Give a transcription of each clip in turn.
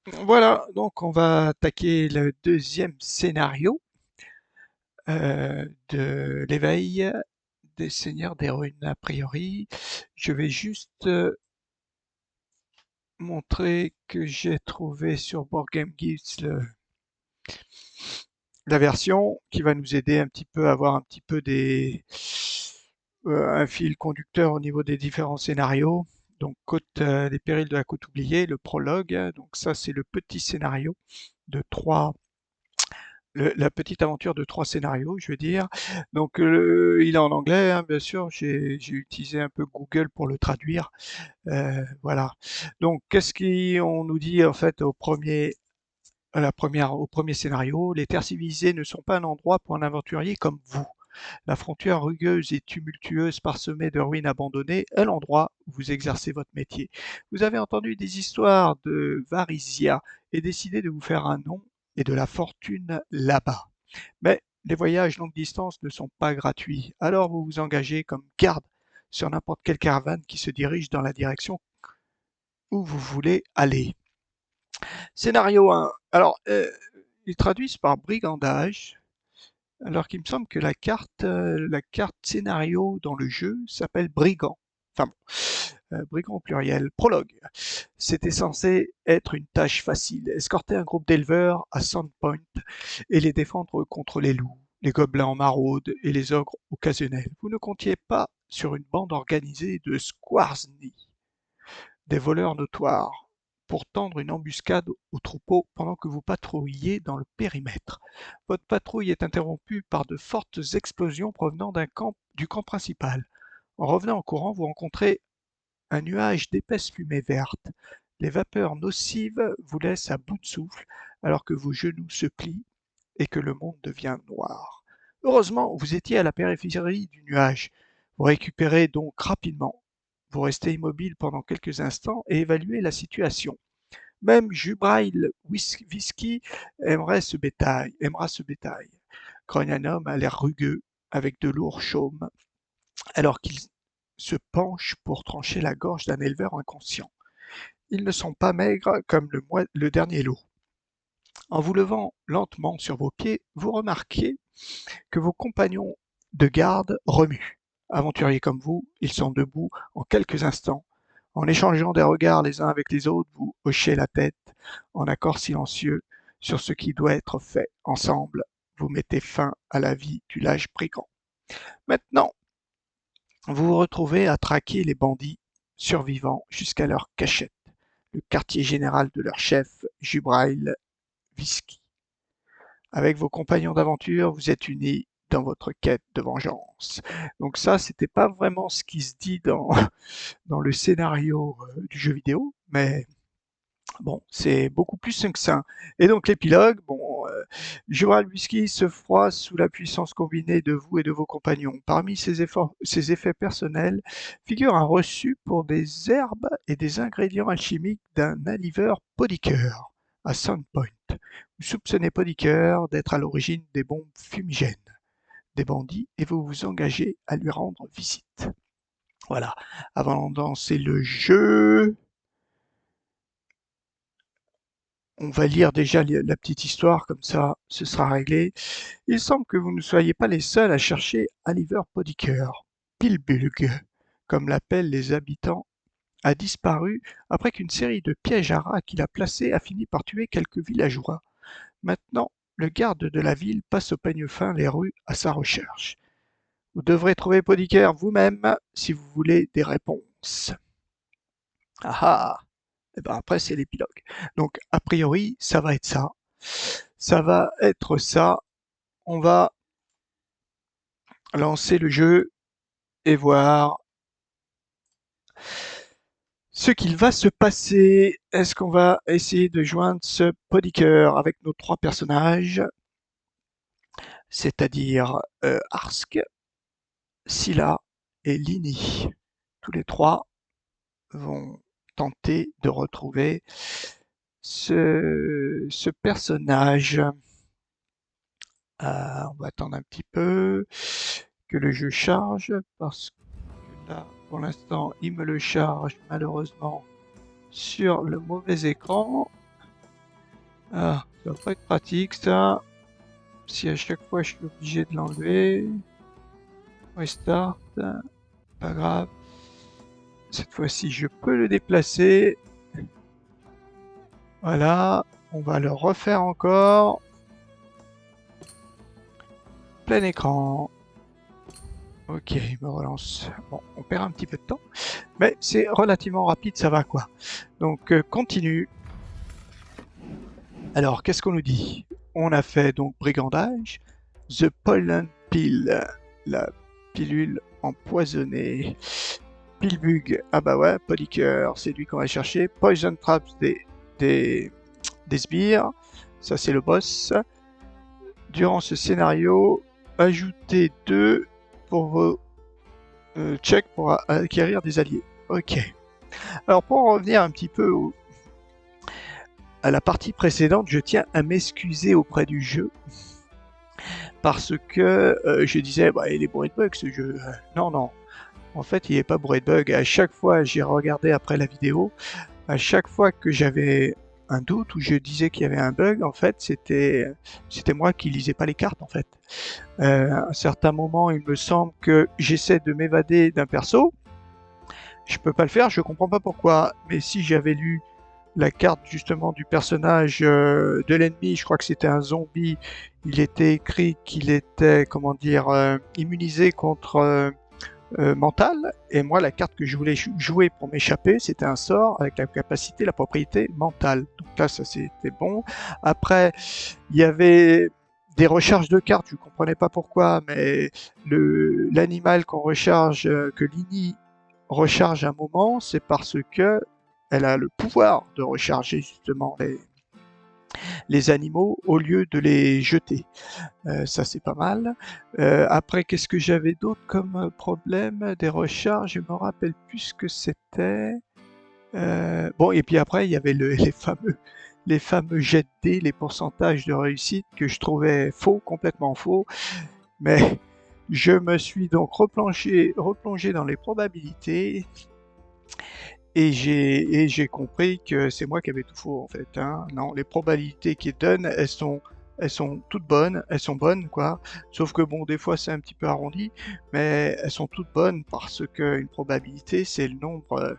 Voilà, donc on va attaquer le deuxième scénario de l'éveil des seigneurs des ruines. A priori, je vais juste montrer que j'ai trouvé sur BoardGameGeeks la version qui va nous aider un petit peu à avoir un petit peu un fil conducteur au niveau des différents scénarios. Donc, les périls de la côte oubliée, le prologue. Donc ça, c'est le petit scénario de trois la petite aventure de trois scénarios, je veux dire. Donc, il est en anglais, hein, bien sûr. J'ai utilisé un peu Google pour le traduire. Voilà. Donc, qu'est-ce qu'on nous dit en fait au premier scénario? Les terres civilisées ne sont pas un endroit pour un aventurier comme vous. La frontière rugueuse et tumultueuse parsemée de ruines abandonnées est l'endroit où vous exercez votre métier. Vous avez entendu des histoires de Varisia et décidé de vous faire un nom et de la fortune là-bas. Mais les voyages longue distance ne sont pas gratuits, alors vous vous engagez comme garde sur n'importe quelle caravane qui se dirige dans la direction où vous voulez aller. Scénario 1. Alors, ils traduisent par brigandage, alors qu'il me semble que la carte scénario dans le jeu s'appelle Brigand. Enfin bon, Brigand au pluriel. Prologue. C'était censé être une tâche facile. Escorter un groupe d'éleveurs à Sandpoint et les défendre contre les loups, les gobelins en maraude et les ogres occasionnels. Vous ne comptiez pas sur une bande organisée de Squaresny, des voleurs notoires, pour tendre une embuscade au troupeau pendant que vous patrouilliez dans le périmètre. Votre patrouille est interrompue par de fortes explosions provenant du camp principal. En revenant en courant, vous rencontrez un nuage d'épaisse fumée verte. Les vapeurs nocives vous laissent à bout de souffle alors que vos genoux se plient et que le monde devient noir. Heureusement, vous étiez à la périphérie du nuage. Vous récupérez donc rapidement. Vous restez immobile pendant quelques instants et évaluez la situation. Même Jubrail Whisky aimera ce bétail. Grogne un homme à l'air rugueux, avec de lourds chaumes, alors qu'il se penche pour trancher la gorge d'un éleveur inconscient. Ils ne sont pas maigres comme le dernier lot. En vous levant lentement sur vos pieds, vous remarquez que vos compagnons de garde remuent. Aventuriers comme vous, ils sont debout en quelques instants. En échangeant des regards les uns avec les autres, vous hochez la tête en accord silencieux sur ce qui doit être fait. Ensemble, vous mettez fin à la vie du lâche brigand. Maintenant, vous vous retrouvez à traquer les bandits survivants jusqu'à leur cachette, le quartier général de leur chef, Jubrail Whisky. Avec vos compagnons d'aventure, vous êtes unis dans votre quête de vengeance. Donc ça, c'était pas vraiment ce qui se dit dans le scénario du jeu vidéo, mais bon, c'est beaucoup plus succinct. Et donc l'épilogue, bon, Jural Whisky se froisse sous la puissance combinée de vous et de vos compagnons. Parmi ses effets personnels figure un reçu pour des herbes et des ingrédients alchimiques d'un aliveur podiqueur à Sandpoint. Vous soupçonnez Podiqueur d'être à l'origine des bombes fumigènes des bandits et vous vous engagez à lui rendre visite. Voilà. Avant de lancer le jeu, on va lire déjà la petite histoire, comme ça ce sera réglé. Il semble que vous ne soyez pas les seuls à chercher Oliver Podiqueur. Pilbulg, comme l'appellent les habitants, a disparu après qu'une série de pièges à rats qu'il a placés a fini par tuer quelques villageois. Maintenant, le garde de la ville passe au peigne fin les rues à sa recherche. Vous devrez trouver Podiqueur vous-même si vous voulez des réponses. Ah ah. Et ben après c'est l'épilogue. Donc a priori ça va être ça. Ça va être ça. On va lancer le jeu et voir ce qu'il va se passer. Est-ce qu'on va essayer de joindre ce Podiqueur avec nos trois personnages, c'est-à-dire Arsk, Scylla et Lini. Tous les trois vont tenter de retrouver ce personnage. On va attendre un petit peu que le jeu charge parce que là, pour l'instant, il me le charge malheureusement sur le mauvais écran. Ah, ça va pas être pratique ça. Si à chaque fois je suis obligé de l'enlever. Restart. Pas grave. Cette fois-ci je peux le déplacer. Voilà. On va le refaire encore. Plein écran. Ok, il me relance. Bon, on perd un petit peu de temps. Mais c'est relativement rapide, ça va quoi. Donc continue. Alors, qu'est-ce qu'on nous dit? On a fait donc brigandage, The Pollen Pill, la pilule empoisonnée, Pillbug, ah bah ouais, Polycœur, c'est lui qu'on va chercher, Poison Traps des sbires, ça c'est le boss. Durant ce scénario, ajoutez 2 pour vos checks pour acquérir des alliés. Ok. Alors pour en revenir un petit peu à la partie précédente, je tiens à m'excuser auprès du jeu parce que je disais bah, il est bourré de bugs ce jeu. Non, non. En fait, il n'est pas bourré de bugs. À chaque fois, j'ai regardé après la vidéo, à chaque fois que j'avais un doute ou je disais qu'il y avait un bug, en fait, c'était moi qui lisais pas les cartes, en fait. À un certain moment, il me semble que j'essaie de m'évader d'un perso. Je peux pas le faire, je comprends pas pourquoi. Mais si j'avais lu la carte justement du personnage de l'ennemi, je crois que c'était un zombie, il était écrit qu'il était, comment dire, immunisé contre mental, et moi la carte que je voulais jouer pour m'échapper, c'était un sort avec la capacité, la propriété mentale. Donc là, ça c'était bon. Après, il y avait des recharges de cartes, je ne comprenais pas pourquoi, mais l'animal qu'on recharge, que Lini recharge un moment, c'est parce que elle a le pouvoir de recharger justement les animaux au lieu de les jeter. Ça c'est pas mal. Après, qu'est-ce que j'avais d'autre comme problème? Des recharges, je me rappelle plus ce que c'était. Bon, et puis après, il y avait les fameux jets de dés, les pourcentages de réussite que je trouvais faux, complètement faux. Mais je me suis donc replongé dans les probabilités et j'ai compris que c'est moi qui avais tout faux en fait. Hein. Non, les probabilités qu'ils donnent, elles sont toutes bonnes, elles sont bonnes quoi. Sauf que bon, des fois c'est un petit peu arrondi, mais elles sont toutes bonnes parce qu'une probabilité c'est le nombre,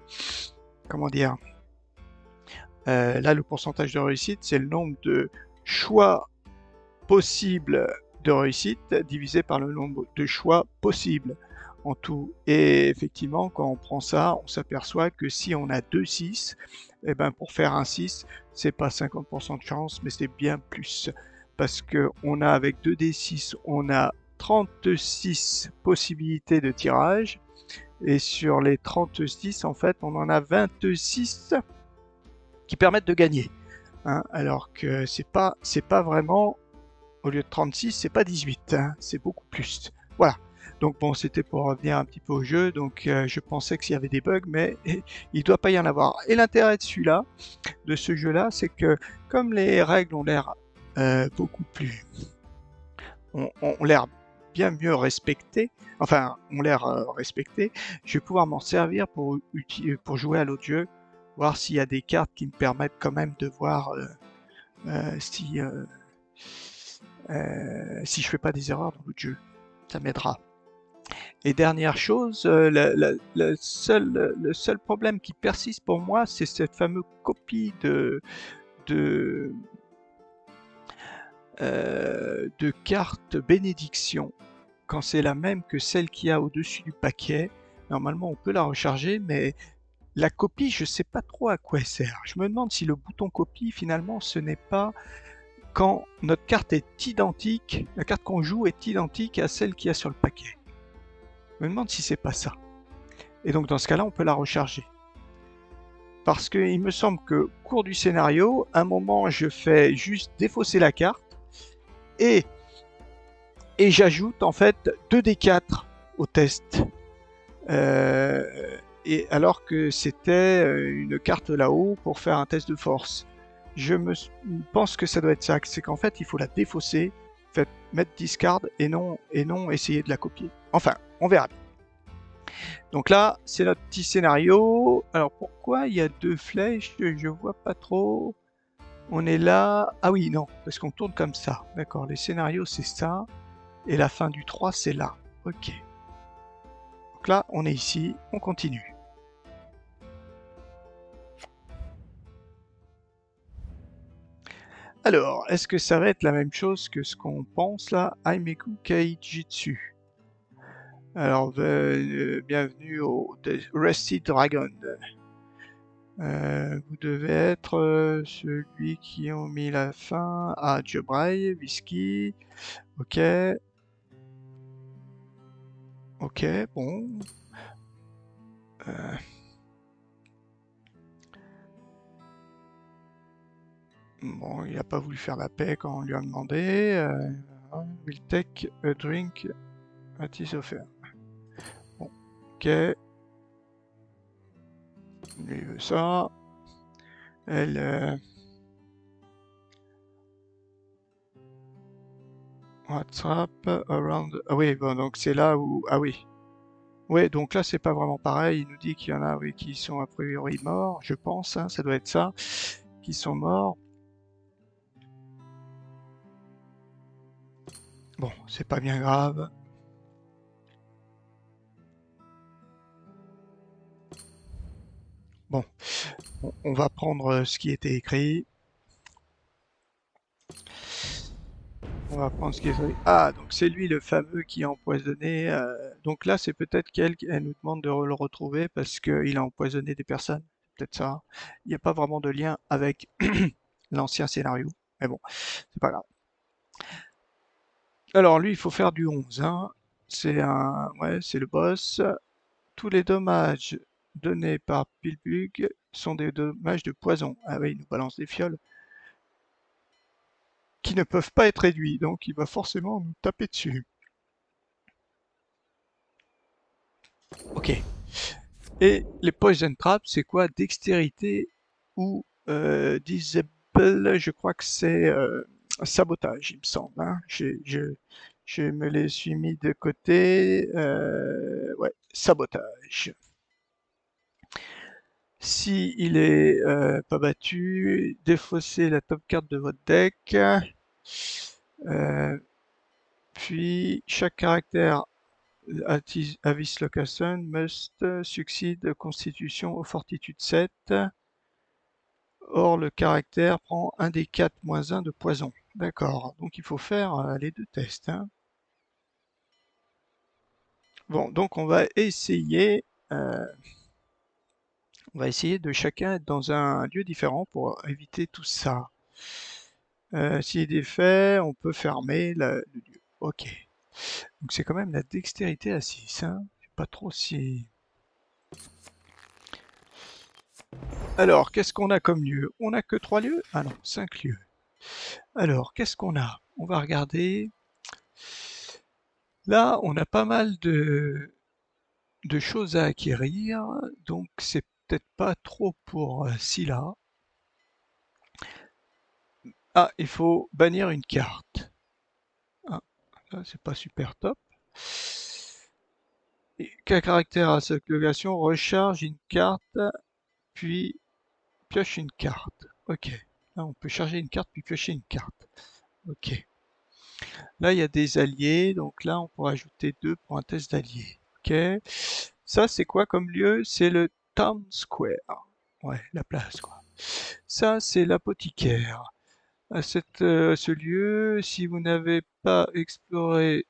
comment dire, là le pourcentage de réussite c'est le nombre de choix possibles de réussite divisé par le nombre de choix possibles en tout. Et effectivement, quand on prend ça, on s'aperçoit que si on a 2 6, eh ben pour faire un 6, c'est pas 50% de chance, mais c'est bien plus. Parce que on a avec 2d6, on a 36 possibilités de tirage. Et sur les 36, en fait, on en a 26 qui permettent de gagner. Hein, alors que c'est pas vraiment, au lieu de 36, c'est pas 18, hein, c'est beaucoup plus. Voilà. Donc bon, c'était pour revenir un petit peu au jeu. Donc je pensais qu'il y avait des bugs, mais il doit pas y en avoir. Et l'intérêt de celui-là, de ce jeu-là, c'est que comme les règles ont l'air beaucoup plus, ont l'air bien mieux respectées, enfin ont l'air respectées, je vais pouvoir m'en servir pour jouer à l'autre jeu, voir s'il y a des cartes qui me permettent quand même de voir si je fais pas des erreurs dans l'autre jeu. Ça m'aidera. Et dernière chose, le seul problème qui persiste pour moi, c'est cette fameuse copie de, de carte bénédiction. Quand c'est la même que celle qu'il y a au-dessus du paquet, normalement on peut la recharger, mais la copie, je sais pas trop à quoi elle sert. Je me demande si le bouton copie, finalement, ce n'est pas quand notre carte est identique, la carte qu'on joue est identique à celle qu'il y a sur le paquet. Je me demande si c'est pas ça. Et donc dans ce cas-là, on peut la recharger. Parce qu'il me semble que, cours du scénario, à un moment, je fais juste défausser la carte et j'ajoute en fait 2d4 au test. Et alors que c'était une carte là-haut pour faire un test de force. Je pense que ça doit être ça, c'est qu'en fait il faut la défausser, mettre discard et non essayer de la copier. Enfin, on verra bien. Donc là, c'est notre petit scénario. Alors pourquoi il y a 2 flèches? Je vois pas trop. On est là... Ah oui, non, parce qu'on tourne comme ça. D'accord, les scénarios, c'est ça. Et la fin du 3, c'est là. Ok. Donc là, on est ici, on continue. Alors, est-ce que ça va être la même chose que ce qu'on pense là? Aimeku Kaijitsu. Alors, bienvenue au Rusty Dragon. Vous devez être celui qui ont mis la fin à Jobraille, Whisky. Ok. Ok, bon. Bon, il n'a pas voulu faire la paix quand on lui a demandé. Will take a drink at his offer. Bon, ok. Lui veut ça. Elle... WhatsApp around... Ah oui, bon, donc c'est là où... Ah oui. Ouais, donc là, c'est pas vraiment pareil. Il nous dit qu'il y en a, oui, qui sont a priori morts, je pense, hein, ça doit être ça, qui sont morts. Bon, c'est pas bien grave. Bon, on va prendre ce qui était écrit. On va prendre ce qui est écrit. Ah, donc c'est lui le fameux qui a empoisonné. Donc là, c'est peut-être qu'elle nous demande de le retrouver parce qu'il a empoisonné des personnes. C'est peut-être ça. Il n'y a pas vraiment de lien avec l'ancien scénario. Mais bon, c'est pas grave. Alors lui, il faut faire du 11, hein. Ouais, c'est le boss. Tous les dommages donnés par Pilbug sont des dommages de poison. Ah oui, il nous balance des fioles qui ne peuvent pas être réduits, donc il va forcément nous taper dessus. Ok. Et les poison traps, c'est quoi? Dextérité ou disable, je crois que c'est sabotage, il me semble, hein. Je me les suis mis de côté. Ouais, sabotage. Si il est pas battu, défaussez la top carte de votre deck. Euh, Puis chaque caractère at this location must succeed Constitution ou Fortitude 7. Or le caractère prend un des 4 moins 1 de poison. D'accord, donc il faut faire les deux tests, hein. Bon, donc on va essayer de chacun être dans un lieu différent pour éviter tout ça. S'il est défait, on peut fermer le lieu. Ok. Donc c'est quand même la dextérité à 6, hein. Je sais pas trop si... Alors, qu'est-ce qu'on a comme lieu? On n'a que 3 lieux? Ah non, 5 lieux. Alors, qu'est-ce qu'on a? On va regarder. Là, on a pas mal de choses à acquérir, donc c'est peut-être pas trop pour Scylla. Ah, il faut bannir une carte. Ah, ça c'est pas super top. Quel caractère à cette location? Recharge une carte, puis pioche une carte. Ok. Là, on peut charger une carte, puis piocher une carte. Ok. Là, il y a des alliés, donc là, on pourra ajouter 2 pour un test d'alliés. Ok. Ça, c'est quoi comme lieu? C'est le Town Square. Ouais, la place, quoi. Ça, c'est l'apothicaire. À ce lieu, si vous n'avez pas exploré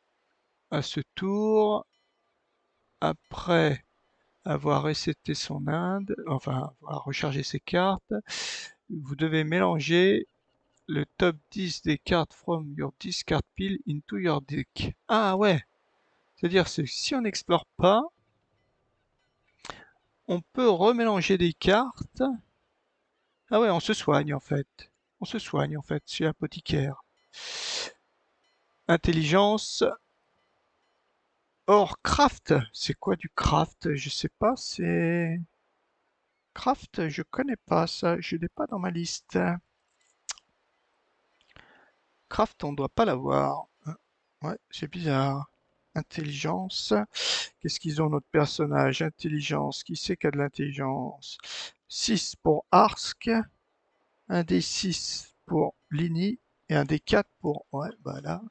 à ce tour, après avoir reseté son Inde, enfin, avoir rechargé ses cartes, vous devez mélanger le top 10 des cartes from your discard pile into your deck. Ah ouais, c'est-à-dire que si on n'explore pas, on peut remélanger des cartes. Ah ouais, on se soigne en fait. On se soigne en fait, c'est apothicaire. Intelligence. Or, craft. C'est quoi du craft? Je sais pas, c'est... Craft, je connais pas ça, je l'ai pas dans ma liste. Craft, on doit pas l'avoir. Ouais, c'est bizarre. Intelligence. Qu'est-ce qu'ils ont notre personnage? Intelligence. Qui c'est qui a de l'intelligence? 6 pour Arsk. un D6 pour Lini et un D4 pour... Ouais, bah là, on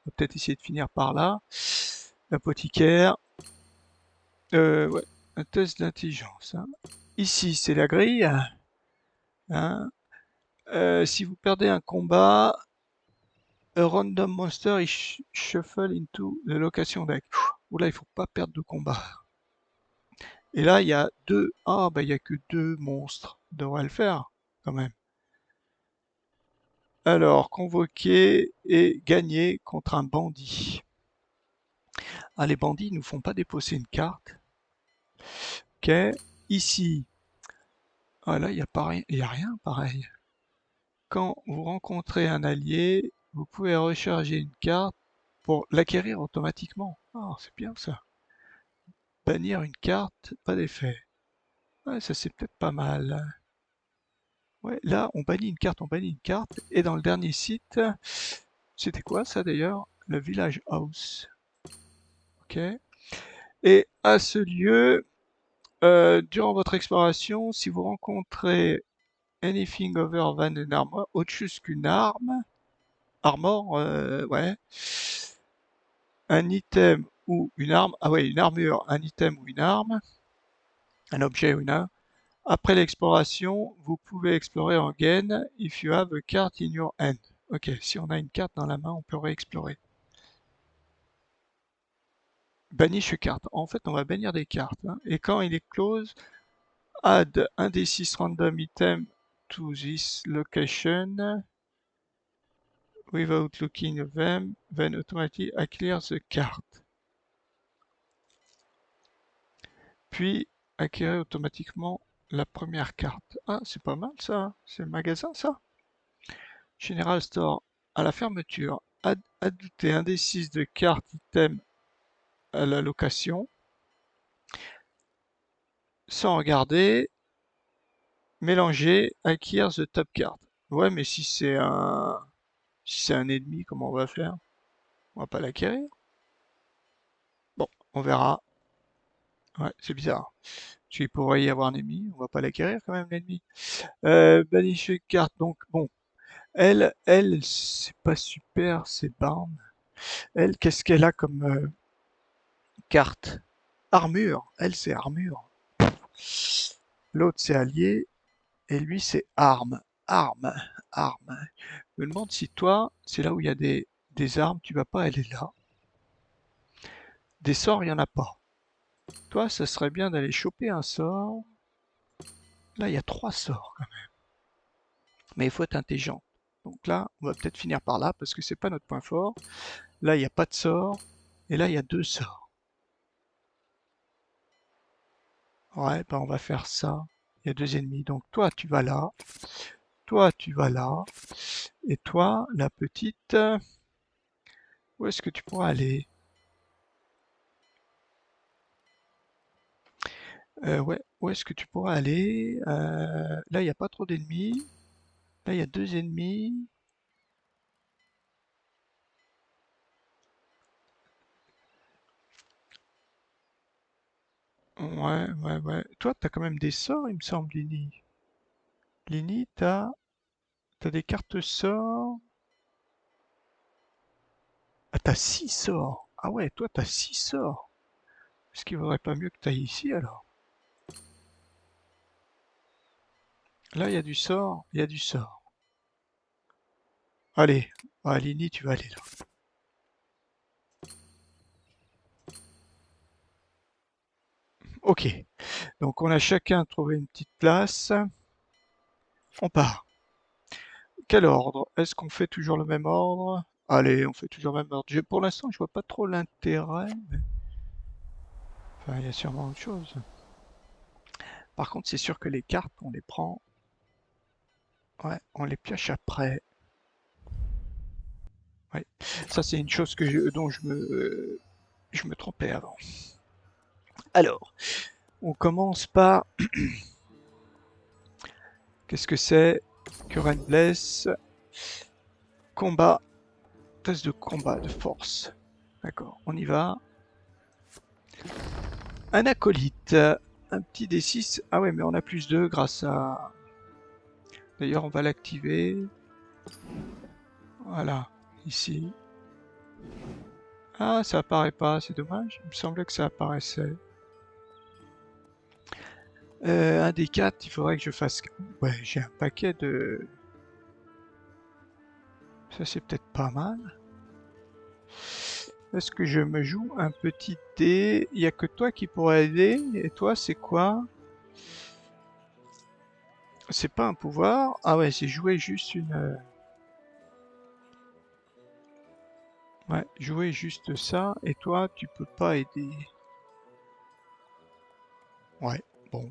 va peut-être essayer de finir par là. L'apothicaire. Ouais, un test d'intelligence. Hein. Ici, c'est la grille. Hein. Si vous perdez un combat, a random monster is shuffle into the location deck. Oula, il faut pas perdre de combat. Et là, il y a deux... Ah, bah il y a que deux monstres. Ça devrait le faire, quand même. Alors, convoquer et gagner contre un bandit. Ah, les bandits ne nous font pas déposer une carte. Ok. Ici, ah là, il n'y a, y a rien pareil. Quand vous rencontrez un allié, vous pouvez recharger une carte pour l'acquérir automatiquement. Ah, c'est bien ça. Bannir une carte, pas d'effet. Ouais, ça c'est peut-être pas mal. Ouais, là, on bannit une carte, on bannit une carte. Et dans le dernier site, c'était quoi ça d'ailleurs? Le Village House. Ok. Et à ce lieu, durant votre exploration, si vous rencontrez anything over than an armor, autre chose qu'une arme, armor, ouais, un item ou une arme, ah ouais, une armure, un item ou une arme, un objet ou une arme. Après l'exploration, vous pouvez explorer en gain if you have a card in your hand. Ok, si on a une carte dans la main, on peut réexplorer. Banish carte. En fait, on va bannir des cartes. Hein. Et quand il est close, add un des 6 random items to this location without looking at them, then automatically clear the card. Puis acquérir automatiquement la première carte. Ah, c'est pas mal ça. C'est le magasin ça. General Store. À la fermeture, ajouter un des 6 de cartes item à la location. Sans regarder, mélanger, acquire the top card. Ouais, mais si c'est un ennemi, comment on va faire? On va pas l'acquérir. Bon, on verra. Ouais, c'est bizarre. Parce qu'il pourrait y avoir un ennemi, on va pas l'acquérir quand même l'ennemi. Banish carte, donc bon. Elle, c'est pas super, c'est Barn. Elle, qu'est-ce qu'elle a comme carte? Armure. Elle, c'est armure. L'autre, c'est allié. Et lui, c'est arme. Arme. Arme. Je me demande si toi, c'est là où il y a des armes, tu vas pas aller là. Des sorts, il n'y en a pas. Toi, ça serait bien d'aller choper un sort. Là, il y a 3 sorts quand même. Mais il faut être intelligent. Donc là, on va peut-être finir par là parce que c'est pas notre point fort. Là, il n'y a pas de sort. Et là, il y a 2 sorts. Ouais, ben on va faire ça. Il y a 2 ennemis. Donc toi, tu vas là. Toi, tu vas là. Et toi, la petite, où est-ce que tu pourras aller? Ouais, où est-ce que tu pourras aller? Là, il n'y a pas trop d'ennemis. Là, il y a 2 ennemis. Ouais, ouais, ouais. Toi, t'as quand même des sorts, il me semble, Lini. Lini, t'as des cartes sorts. Ah, t'as 6 sorts. Ah ouais, toi, t'as 6 sorts. Est-ce qu'il vaudrait pas mieux que t'ailles ici, alors? Là, il y a du sort, il y a du sort. Allez, ah, Lini, tu vas aller là. Ok, donc on a chacun trouvé une petite place. On part. Quel ordre? Est-ce qu'on fait toujours le même ordre? Allez, on fait toujours le même ordre. Pour l'instant, je vois pas trop l'intérêt, mais... Enfin, il y a sûrement autre chose. Par contre, c'est sûr que les cartes, on les prend... Ouais, on les pioche après. Ouais. Ça, c'est une chose dont je me trompais avant. Alors, on commence par... Qu'est-ce que c'est? Current Bless. Combat. Test de combat, de force. D'accord, on y va. Un acolyte. Un petit D6. Ah ouais, mais on a plus 2 grâce à... D'ailleurs, on va l'activer. Voilà, ici. Ah, ça apparaît pas, c'est dommage. Il me semblait que ça apparaissait. Un des 4, il faudrait que je fasse... Ouais, j'ai un paquet de... Ça, c'est peut-être pas mal. Est-ce que je me joue un petit dé? Il n'y a que toi qui pourrais aider. Et toi, c'est quoi? C'est pas un pouvoir. Ah ouais, c'est jouer juste une... Ouais, jouer juste ça. Et toi, tu peux pas aider. Ouais, bon.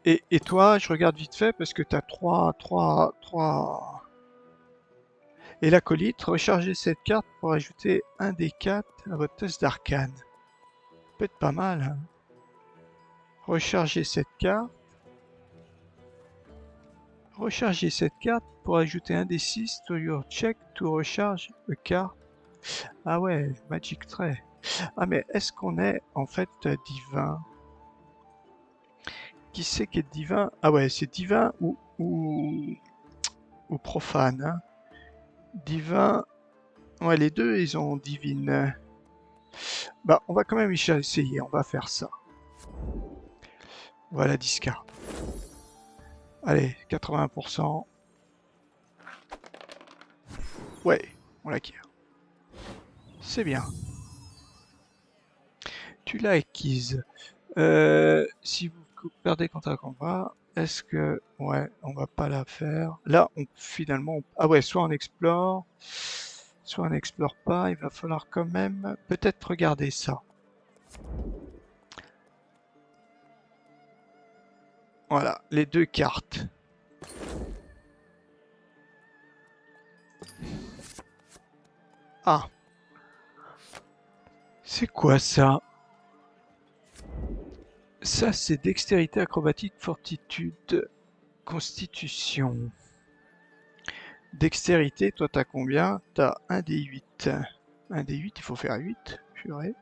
Et toi, je regarde vite fait parce que t'as 3. Et l'acolyte, rechargez cette carte pour ajouter un des 4 à votre test d'arcane. Peut être pas mal, hein. Rechargez cette carte. Rechargez cette carte pour ajouter un des 6 to your check to recharge a card. Ah ouais, Magic Tray. Ah mais est-ce qu'on est en fait divin? Qui c'est qui est divin? Ah ouais, c'est divin ou profane, hein. Divin. Ouais, les deux, ils ont divine. Bah, on va quand même essayer, on va faire ça. Voilà, discard. Allez, 80%. Ouais, on l'acquiert. C'est bien. Tu l'as acquise. Si vous perdez contre un combat, est-ce que... Ouais, on va pas la faire. Là, finalement... Ah ouais, soit on explore, soit on n'explore pas. Il va falloir quand même peut-être regarder ça. Voilà, les deux cartes. Ah, c'est quoi ça? Ça, c'est dextérité, acrobatique, fortitude, constitution. Dextérité, toi t'as combien? T'as un des 8. Un des 8, il faut faire 8, purée.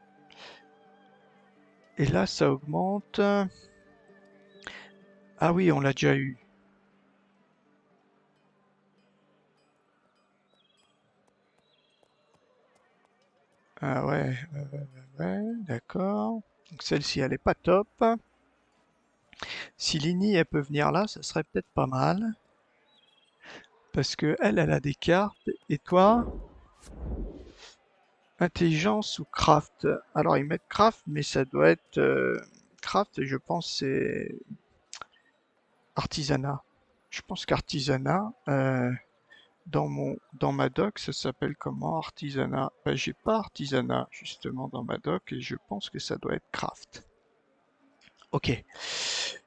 Et là, ça augmente. Ah oui, on l'a déjà eu. Ah ouais, d'accord. Donc celle-ci, elle est pas top. Si Lini, elle peut venir là, ça serait peut-être pas mal. Parce que elle a des cartes. Et toi, intelligence ou craft? Alors ils mettent craft, mais ça doit être craft. Je pense c'est artisanat. Je pense qu'artisanat, dans ma doc, ça s'appelle comment artisanat? Ben, j'ai pas artisanat justement dans ma doc et je pense que ça doit être craft. Ok.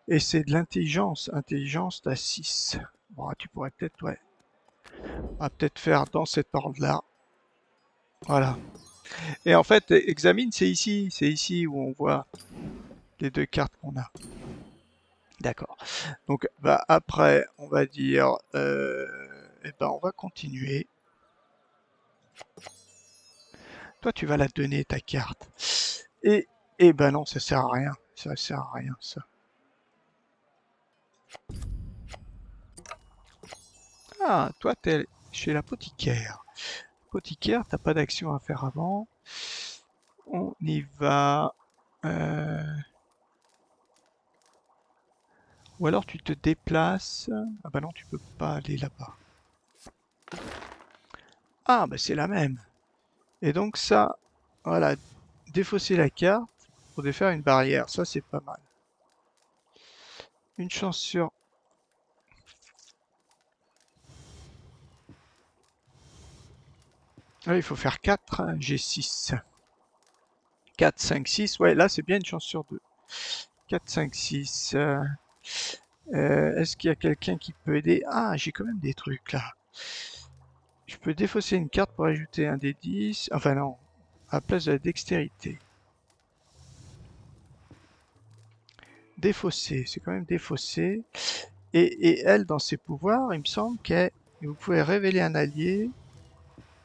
Et c'est de l'intelligence. Intelligence, t'as 6. Bon, tu pourrais peut-être, ouais. On va peut-être faire dans cet ordre-là. Voilà. Et en fait, examine, c'est ici. C'est ici où on voit les deux cartes qu'on a. D'accord. Donc, bah, après, on va dire, eh ben, on va continuer. Toi, tu vas la donner, ta carte. Et, et ben non, ça sert à rien. Ça sert à rien, ça. Ah, toi, t'es chez l'apothicaire. Apothicaire, t'as pas d'action à faire avant. On y va. Euh, Ou alors tu te déplaces. Ah bah non, tu peux pas aller là-bas. Ah bah c'est la même. Et donc ça, voilà, défausser la carte pour défaire une barrière. Ça c'est pas mal. Une chance sur... Ah, il faut faire 4. J'ai 6. 4, 5, 6. Ouais, là c'est bien une chance sur 2. 4, 5, 6. Est-ce qu'il y a quelqu'un qui peut aider? Ah, j'ai quand même des trucs là. Je peux défausser une carte pour ajouter un des 10. Enfin non, à la place de la dextérité. Défausser, c'est quand même défausser. Et elle, dans ses pouvoirs, il me semble que vous pouvez révéler un allié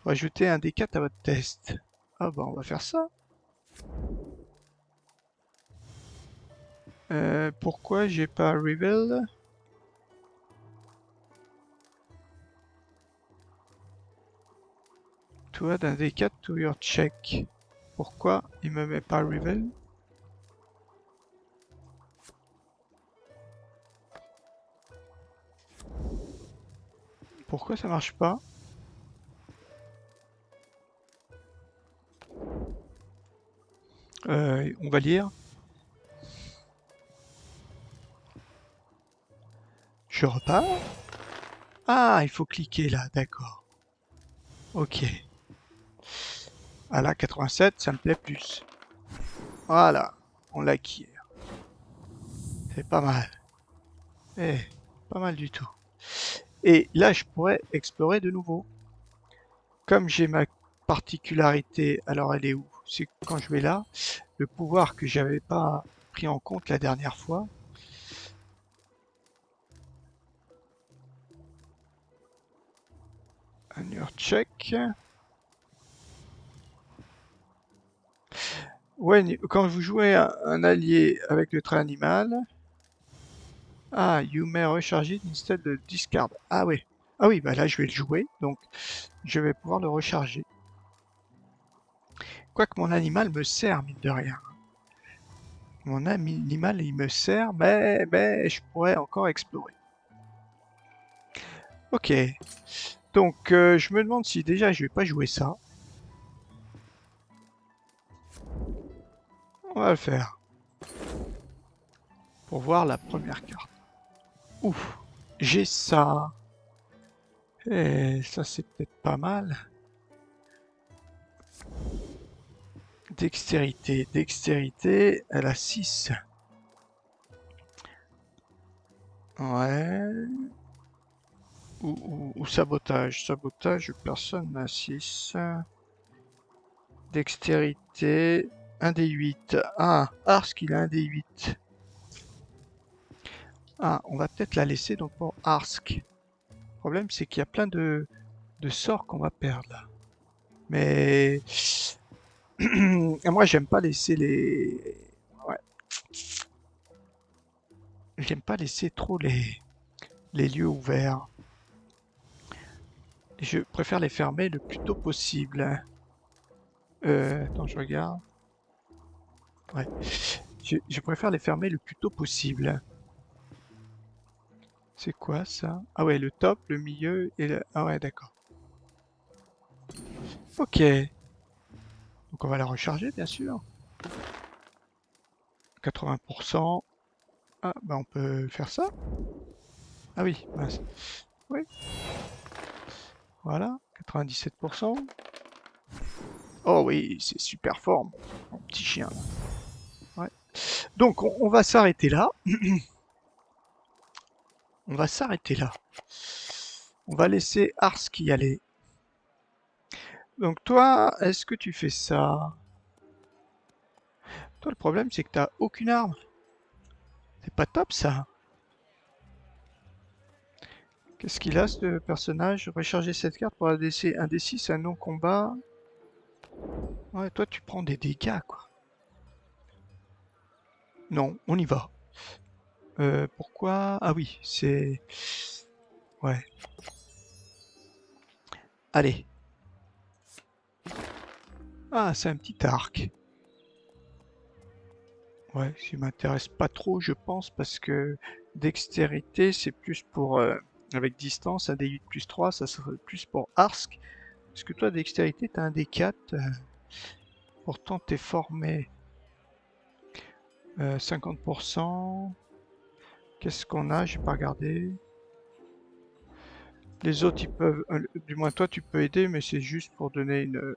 pour ajouter un des 4 à votre test. Ah bah on va faire ça. Pourquoi j'ai pas reveal? To add un D4 to your check. Pourquoi il me met pas Reveal? Pourquoi ça marche pas? On va lire. Je repars. Ah, il faut cliquer là, d'accord. Ok. Ah là, 87, ça me plaît plus. Voilà, on l'acquiert. C'est pas mal. Eh, pas mal du tout. Et là, je pourrais explorer de nouveau. Comme j'ai ma particularité, alors elle est où? C'est quand je vais là, le pouvoir que j'avais pas pris en compte la dernière fois. Un check. Ouais, quand vous jouez un allié avec le trait animal, ah, you may recharge it instead de discard. Ah oui. Ah oui, bah là je vais le jouer, donc je vais pouvoir le recharger. Quoique mon animal me sert, mine de rien. Mon animal, il me sert, mais je pourrais encore explorer. Ok. Donc, je me demande si déjà je vais pas jouer ça. On va le faire. Pour voir la première carte. Ouf. J'ai ça. Et ça, c'est peut-être pas mal. Dextérité. Dextérité, elle a 6. Ouais. Ou sabotage. Sabotage, personne n'a 6. Dextérité, 1 des 8. Ah, Arsk, il a 1 des 8. Ah, on va peut-être la laisser donc pour Arsk. Le problème, c'est qu'il y a plein de sorts qu'on va perdre là. Mais moi, j'aime pas laisser les. Ouais. J'aime pas laisser trop les lieux ouverts. Je préfère les fermer le plus tôt possible. Attends, je regarde. Ouais. Je préfère les fermer le plus tôt possible. C'est quoi ça? Ah ouais, le top, le milieu et le... Ah ouais, d'accord. Ok. Donc on va la recharger, bien sûr. 80%. Ah, bah on peut faire ça. Ah oui, mince. Oui, voilà. 97%. Oh oui, c'est super fort, mon petit chien. Ouais. Donc on va s'arrêter là. On va s'arrêter là. On va laisser Ars y aller. Donc toi, est-ce que tu fais ça? Toi, le problème, c'est que t'as aucune arme. C'est pas top, ça. Qu'est-ce qu'il a, ce personnage? Recharger cette carte pour un D6, un non-combat. Ouais, toi, tu prends des dégâts, quoi. Non, on y va. Pourquoi? Ah oui, c'est... Ouais. Allez. Ah, c'est un petit arc. Ouais, qui m'intéresse pas trop, je pense, parce que dextérité, c'est plus pour... avec distance, un D8 plus 3, ça serait plus pour Arsk. Parce que toi, dextérité, t'as un D4. Pourtant, t'es formé 50%. Qu'est-ce qu'on a? J'ai pas regardé. Les autres, ils peuvent... du moins, toi, tu peux aider, mais c'est juste pour donner une...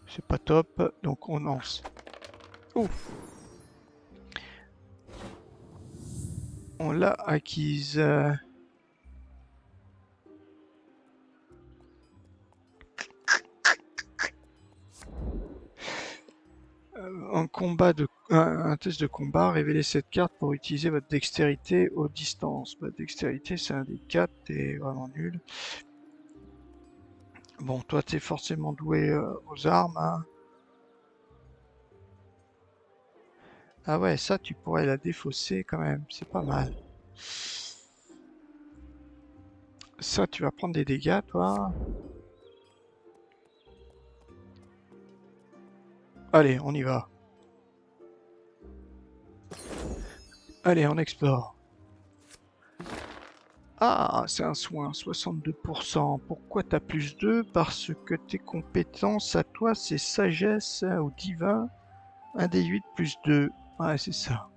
c'est pas top, donc on lance. Oh! On l'a acquise. En combat un test de combat, révélez cette carte pour utiliser votre dextérité aux distances. Votre dextérité, c'est un des 4, t'es vraiment nul. Bon, toi, t'es forcément doué aux armes, hein. Ah ouais, ça, tu pourrais la défausser quand même, c'est pas mal. Ça, tu vas prendre des dégâts, toi. Allez, on y va. Allez, on explore. Ah, c'est un soin, 62%. Pourquoi t'as plus 2? Parce que tes compétences à toi, c'est sagesse ou divin. 1 des 8 plus 2. Ouais, c'est ça.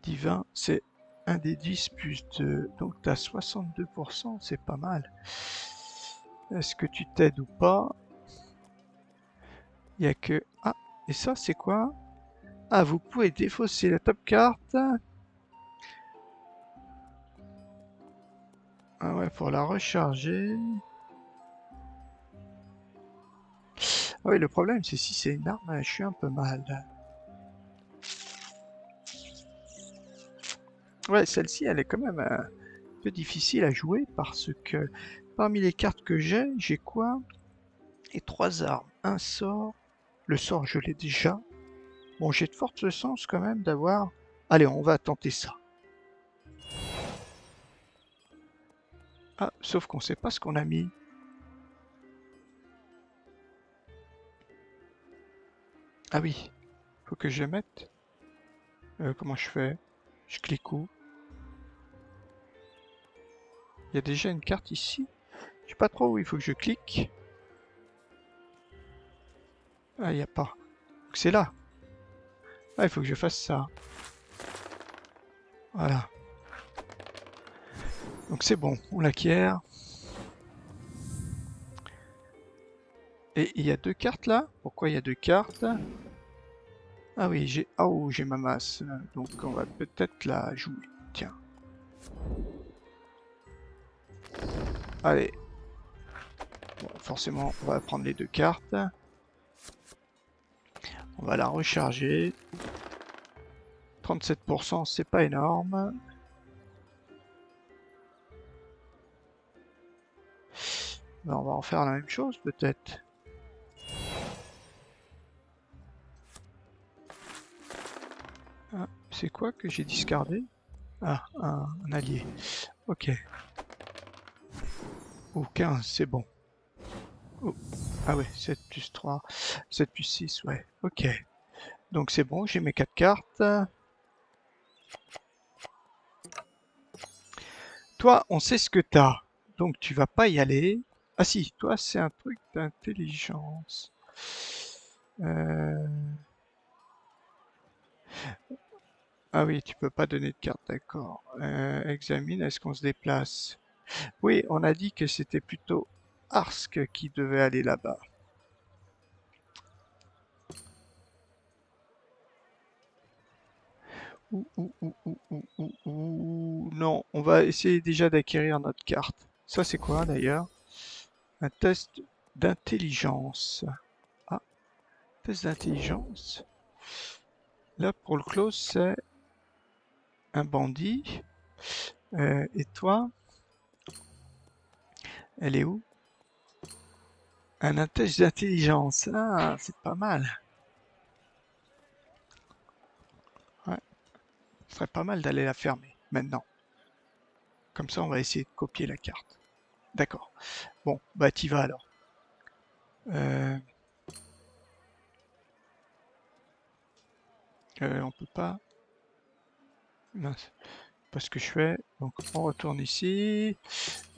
Divin, c'est 1 des 10 plus 2. Donc t'as 62%, c'est pas mal. Est-ce que tu t'aides ou pas? Il y a que... Ah, et ça, c'est quoi? Ah, vous pouvez défausser la top carte. Ah ouais, pour la recharger. Ah oui, le problème, c'est si c'est une arme, je suis un peu mal. Ouais, celle-ci, elle est quand même un peu difficile à jouer parce que parmi les cartes que j'ai quoi? Et 3 armes, un sort. Le sort, je l'ai déjà. Bon, j'ai de fortes chances quand même d'avoir... Allez, on va tenter ça. Ah, sauf qu'on sait pas ce qu'on a mis. Ah oui, faut que je mette. Comment je fais? Je clique où? Il y a déjà une carte ici. Je sais pas trop où il faut que je clique. Ah, il n'y a pas. Donc c'est là. Ah, il faut que je fasse ça. Voilà. Donc c'est bon, on l'acquiert. Et il y a 2 cartes là? Pourquoi il y a 2 cartes? Ah oui, j'ai... Oh, j'ai ma masse. Donc on va peut-être la jouer. Tiens. Allez. Bon, forcément, on va prendre les 2 cartes. On va la recharger. 37%, c'est pas énorme. Ben, on va en faire la même chose peut-être. Ah, c'est quoi que j'ai discardé? Ah, un allié. Ok. Oh, 15, c'est bon. Oh. Ah ouais, 7 plus 3, 7 plus 6, ouais. Ok. Donc c'est bon, j'ai mes 4 cartes. Toi, on sait ce que t'as. Donc tu vas pas y aller. Ah si, toi c'est un truc d'intelligence. Euh... Ah oui, tu peux pas donner de carte, d'accord. Examine, est-ce qu'on se déplace? Oui, on a dit que c'était plutôt Arsk qui devait aller là-bas. Non, on va essayer déjà d'acquérir notre carte. Ça c'est quoi d'ailleurs? Un test d'intelligence. Ah, test d'intelligence. Là pour le close c'est un bandit. Et toi, elle est où? Un test d'intelligence. Ah, c'est pas mal. Ouais, ce serait pas mal d'aller la fermer maintenant. Comme ça, on va essayer de copier la carte. D'accord. Bon, bah t'y vas alors. Euh, on peut pas. Mince. Pas ce que je fais. Donc on retourne ici.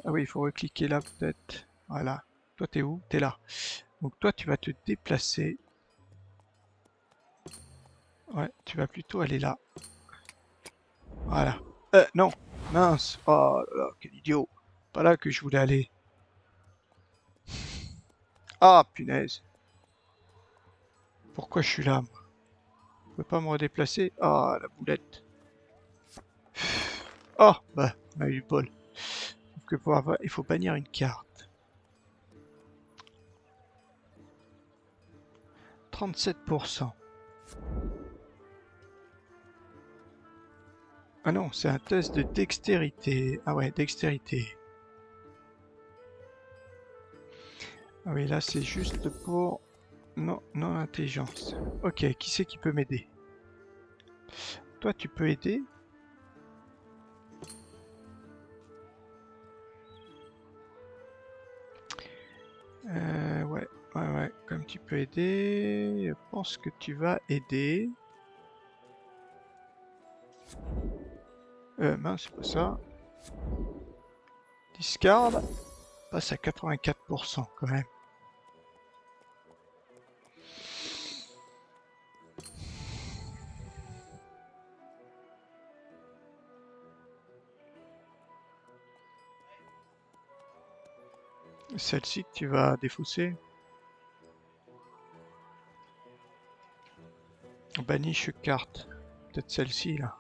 Ah oui, il faut recliquer là peut-être. Voilà. Toi t'es où? T'es là. Donc toi tu vas te déplacer. Ouais, tu vas plutôt aller là. Voilà. Non. Mince. Oh là là, quel idiot. Pas là que je voulais aller. Ah punaise. Pourquoi je suis là, moi? Je peux pas me redéplacer? Ah la boulette. Oh bah, on a eu le bol. Sauf que pour avoir, il faut bannir une carte. 37%. Ah non, c'est un test de dextérité. Ah ouais, dextérité. Ah oui, là c'est juste pour... Non, non intelligence. Ok, qui c'est qui peut m'aider? Toi, tu peux aider? Ouais, comme Tu peux aider. Je pense que tu vas aider. Mince, c'est pas ça. Discard. Passe à 84% quand même. Celle-ci que tu vas défausser. Banish carte. Peut-être celle-ci là.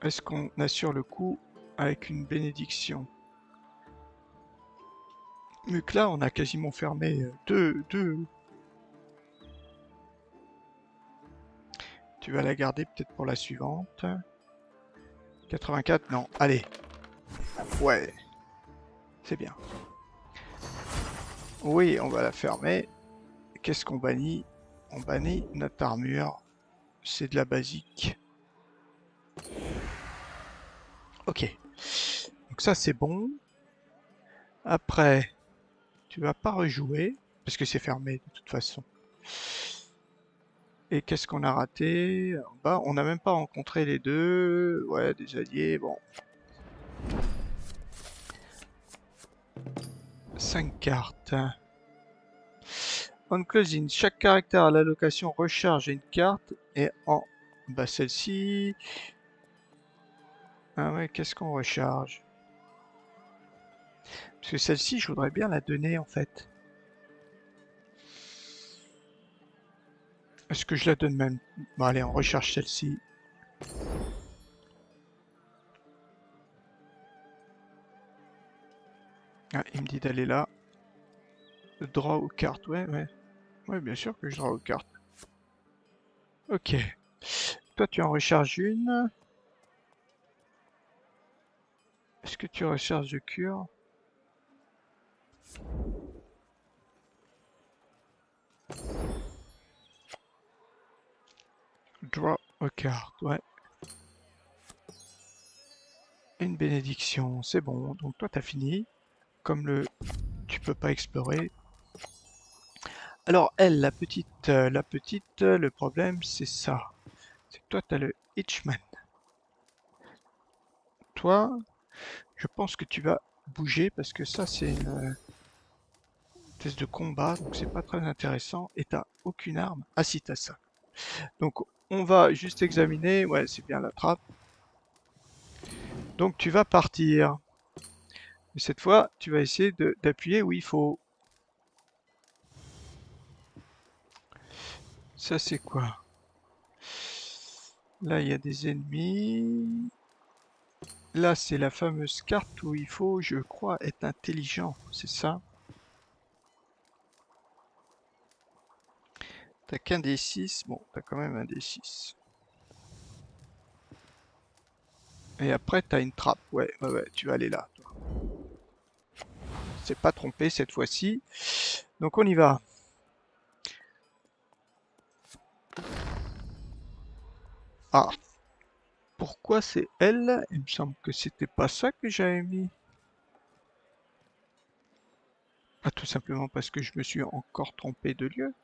Est-ce qu'on assure le coup avec une bénédiction? Vu que là, on a quasiment fermé deux. Tu vas la garder peut-être pour la suivante. 84, non. Allez. Ouais. C'est bien. Oui, on va la fermer. Qu'est-ce qu'on bannit? On bannit notre armure. C'est de la basique. Ok. Donc ça, c'est bon. Après, tu vas pas rejouer, parce que c'est fermé de toute façon. Et qu'est-ce qu'on a raté? Bah, on n'a même pas rencontré les deux. Ouais, des alliés, bon. 5 cartes. On closing, chaque caractère à l'allocation recharge une carte et en... Bah celle-ci... Ah ouais, qu'est-ce qu'on recharge? Parce que celle-ci, je voudrais bien la donner en fait. Est-ce que je la donne même? Bon allez, on recharge celle-ci. Ah, il me dit d'aller là. Draw aux cartes, ouais, ouais. Ouais, bien sûr que je draw aux cartes. Ok. Toi, tu en recharges une. Est-ce que tu recharges de cure? Draw aux cartes, ouais. Une bénédiction, c'est bon. Donc toi, t'as fini. Comme tu peux pas explorer. Alors elle, la petite, le problème c'est ça. C'est que toi, t'as le Hitchman. Toi, je pense que tu vas bouger parce que ça, c'est une test de combat, donc c'est pas très intéressant. Et t'as aucune arme. Ah si, t'as ça. Donc on va juste examiner. Ouais, c'est bien la trappe. Donc tu vas partir. Mais cette fois, tu vas essayer d'appuyer où il faut. Ça, c'est quoi? Là, il y a des ennemis. Là, c'est la fameuse carte où il faut, je crois, être intelligent. C'est ça? T'as qu'un D6. Bon, t'as quand même un D6. Et après, t'as une trappe. Ouais, ouais, ouais, tu vas aller là, toi. C'est pas trompé cette fois-ci. Donc on y va. Ah, pourquoi c'est elle? Il me semble que c'était pas ça que j'avais mis. Ah, tout simplement parce que je me suis encore trompé de lieu.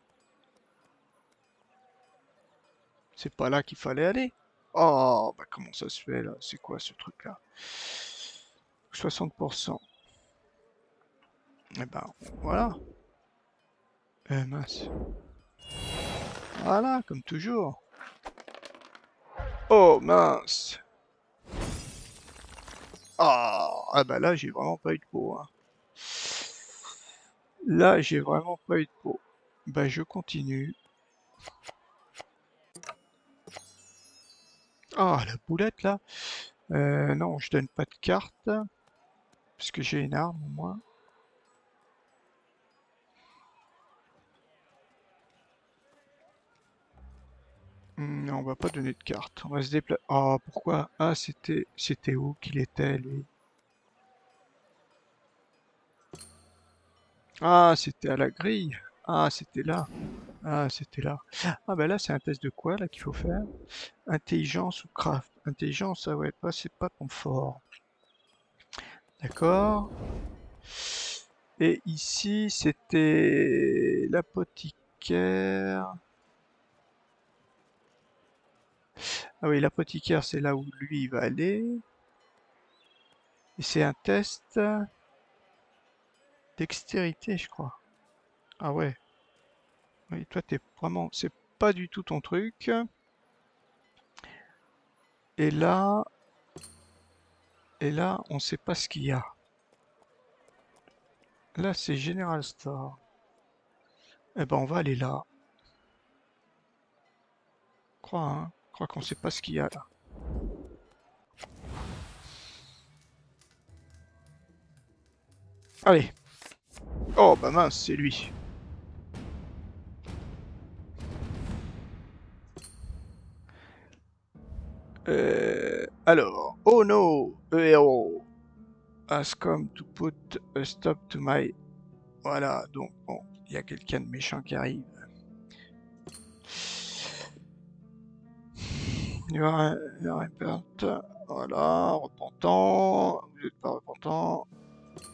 C'est pas là qu'il fallait aller. Oh, bah comment ça se fait là? C'est quoi ce truc-là? 60%. Eh ben, voilà. Mince. Voilà, comme toujours. Oh, mince. Ah bah là, j'ai vraiment pas eu de peau, hein. Là, j'ai vraiment pas eu de peau. Bah, je continue. Ah, la boulette, là. Non, je donne pas de carte. Parce que j'ai une arme, au moins. Non, on va pas donner de carte. On va se déplacer. Ah, pourquoi? Ah, c'était où qu'il était, lui? Ah, c'était à la grille. Ah, c'était là. Ah, c'était là. Ah, bah là, c'est un test de quoi, là, qu'il faut faire? Intelligence ou craft? Intelligence, ça c'est pas ton fort. D'accord. Et ici, c'était l'apothicaire. Ah oui, l'apothicaire, c'est là où lui il va aller. Et c'est un test dextérité, je crois. Ah ouais. Oui, toi, t'es vraiment... C'est pas du tout ton truc. Et là... Et là, on sait pas ce qu'il y a. Là, c'est General Store. Eh ben, on va aller là. Crois, hein. Crois qu'on sait pas ce qu'il y a là. Allez. Oh, bah mince, c'est lui. Alors. Oh no, a hero has come to put a stop to my... Voilà, donc, bon, il y a quelqu'un de méchant qui arrive. You are repent. Voilà, repentant. Vous n'êtes pas repentant.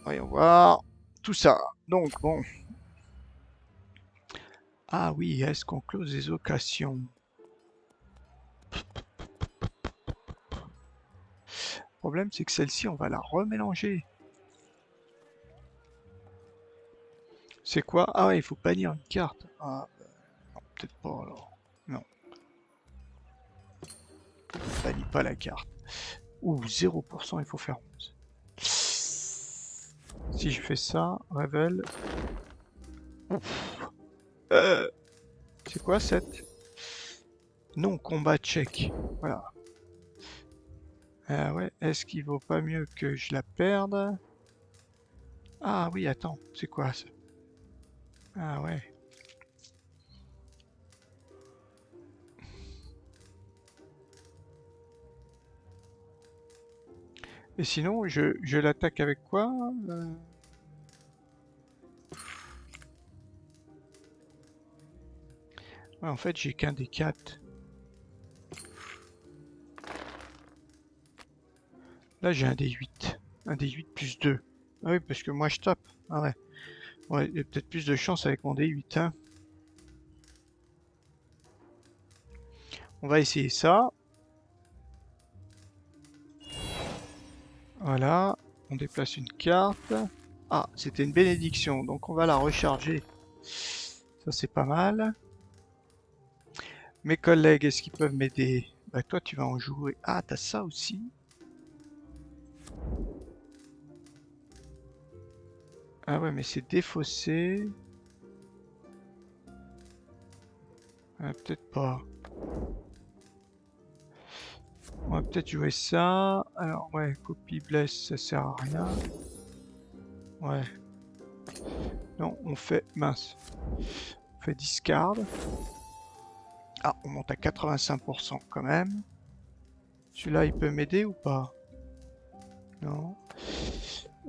Voyons voir. Tout ça. Donc, bon. Ah oui, est-ce qu'on close les occasions? Le problème, c'est que celle-ci, on va la remélanger. C'est quoi? Ah ouais, il faut bannir une carte. Ah, non, peut-être pas alors. Non, on bannit pas la carte. Ouh, 0%, il faut faire 11. Si je fais ça, révèle. C'est quoi cette? Non, combat check. Voilà. Ouais, est-ce qu'il vaut pas mieux que je la perde? Ah oui, attends, c'est quoi ça? Ah ouais. Et sinon, je l'attaque avec quoi? Ouais, en fait, j'ai qu'un des 4. Là, j'ai un des 8. Un des 8 plus 2. Ah oui, parce que moi, je tape. Ah ouais. Ouais, il y a peut-être plus de chance avec mon des 8, hein. On va essayer ça. Voilà. On déplace une carte. Ah, c'était une bénédiction, donc on va la recharger. Ça, c'est pas mal. Mes collègues, est-ce qu'ils peuvent m'aider? Bah toi, tu vas en jouer. Ah, t'as ça aussi? Ah ouais, mais c'est défaussé. Ah, peut-être pas. On va peut-être jouer ça. Alors ouais, copie bless, ça sert à rien. Ouais. Non, on fait... Mince. On fait discard. Ah, on monte à 85% quand même. Celui-là, il peut m'aider ou pas? Non.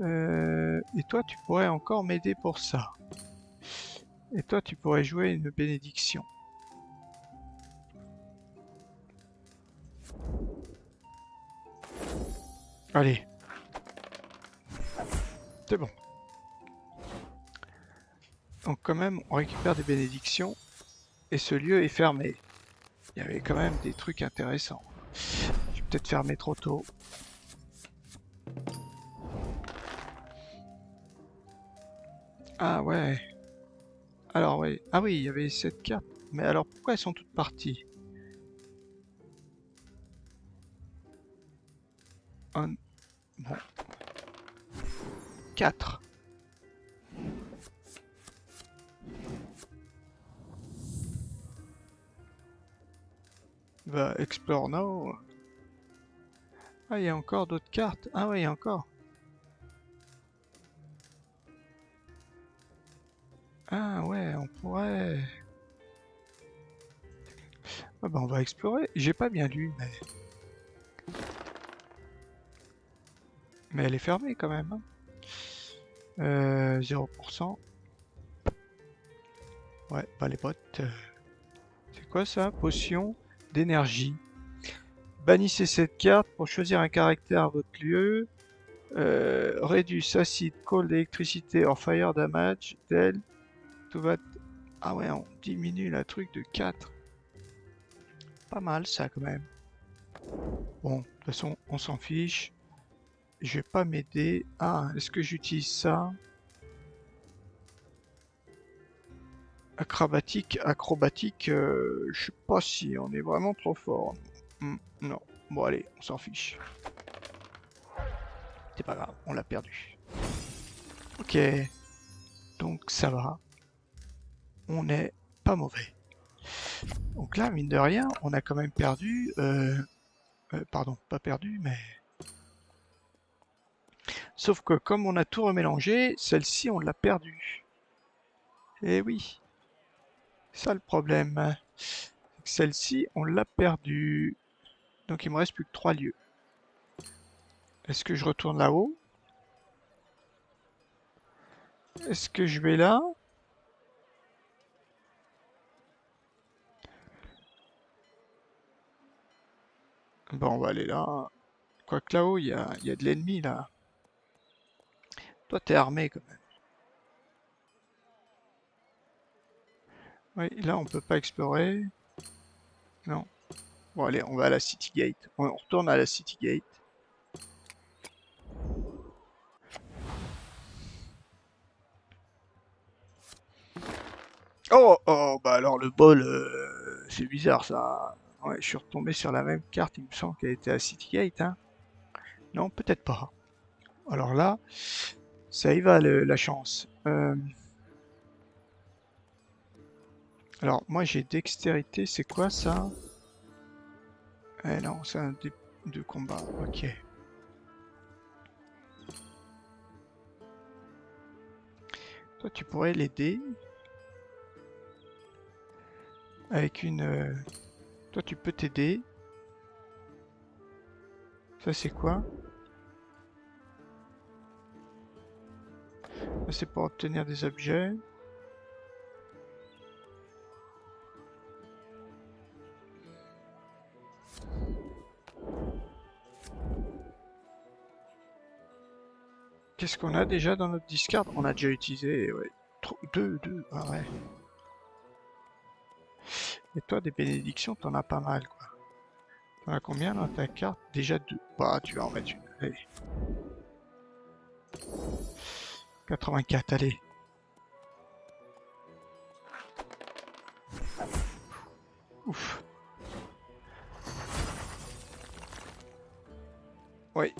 Et toi, tu pourrais encore m'aider pour ça. Et toi, tu pourrais jouer une bénédiction. Allez. C'est bon. Donc quand même, on récupère des bénédictions. Et ce lieu est fermé. Il y avait quand même des trucs intéressants. Je vais peut-être fermer trop tôt. Ah ouais. Alors ouais. Ah oui, il y avait cette carte. Mais alors pourquoi elles sont toutes parties? Un... Bon. 4. Bah, Explore Now. Ah, il y a encore d'autres cartes. Ah ouais, il y a encore. Ah ouais, on pourrait... Ah bah on va explorer. J'ai pas bien lu, mais elle est fermée quand même, hein. 0%. Ouais, pas les bottes. C'est quoi ça? Potion d'énergie. Bannissez cette carte pour choisir un caractère à votre lieu. Reduce acid, cold, électricité or fire damage, del, to that. Ah ouais, on diminue la truc de 4. Pas mal ça quand même. Bon, de toute façon, on s'en fiche. Je vais pas m'aider. Ah, est-ce que j'utilise ça? Acrobatique, je sais pas si on est vraiment trop fort. Non. Bon allez, on s'en fiche. C'est pas grave, on l'a perdu. Ok, donc ça va. On n'est pas mauvais. Donc là, mine de rien, on a quand même perdu... pardon, pas perdu, mais... Sauf que comme on a tout remélangé, celle-ci, on l'a perdue. Eh oui, ça le problème. Celle-ci, on l'a perdue. Donc il me reste plus que 3 lieux. Est-ce que je retourne là-haut? Est-ce que je vais là? Bon, on va aller là. Quoique là-haut, il y a de l'ennemi, là. Toi, t'es armé, quand même. Oui, là, on peut pas explorer. Non. Bon, allez, on va à la City Gate. On retourne à la City Gate. Oh, oh, bah alors le bol, c'est bizarre, ça. Ouais, je suis retombé sur la même carte, il me semble qu'elle était à City Gate, hein. Non, peut-être pas. Alors là, ça y va, la chance. Alors, moi, j'ai dextérité, c'est quoi, ça? Eh non, c'est un dé de combat, ok. Toi, tu pourrais l'aider avec une... Toi, tu peux t'aider. Ça, c'est quoi? Ça, c'est pour obtenir des objets. Qu'est-ce qu'on a déjà dans notre discard? On a déjà utilisé, ouais. Deux, ah ouais. Et toi, des bénédictions, t'en as pas mal, quoi. T'en as combien dans ta carte? Déjà deux. Bah, tu vas en mettre une. Allez. 84, allez. Ouf. Oui.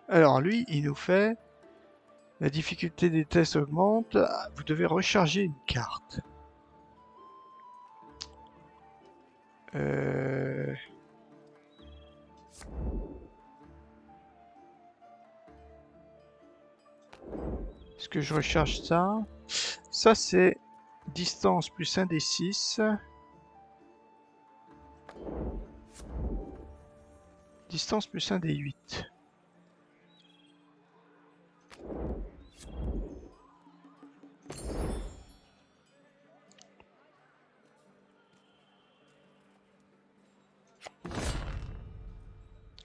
Alors, lui, il nous fait... La difficulté des tests augmente. Vous devez recharger une carte. Euh... Est-ce que je recharge ça? Ça, c'est distance plus 1 des 6. Distance plus 1 des 8.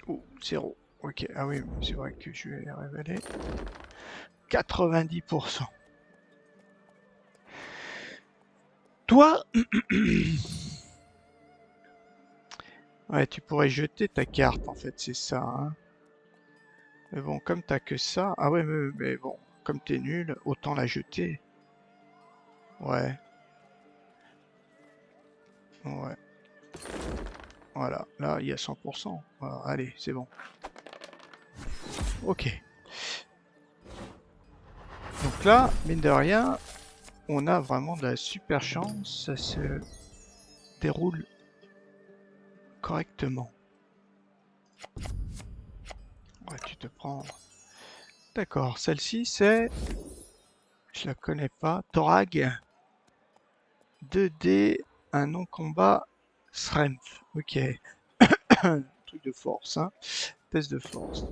Oh, 0. Ok, ah oui, c'est vrai que je vais révéler. 90%. Toi, ouais, tu pourrais jeter ta carte en fait, c'est ça. Hein. Mais bon, comme t'as que ça, ah ouais, mais bon, comme t'es nul, autant la jeter. Ouais, ouais. Voilà, là il y a 100%. Voilà, allez, c'est bon. Ok. Donc là, mine de rien, on a vraiment de la super chance. Ça se déroule correctement. Ouais, tu te prends. D'accord, celle-ci c'est. Je la connais pas. Torag. 2D, un non-combat. Strength. Ok. Truc de force, hein. Test de force.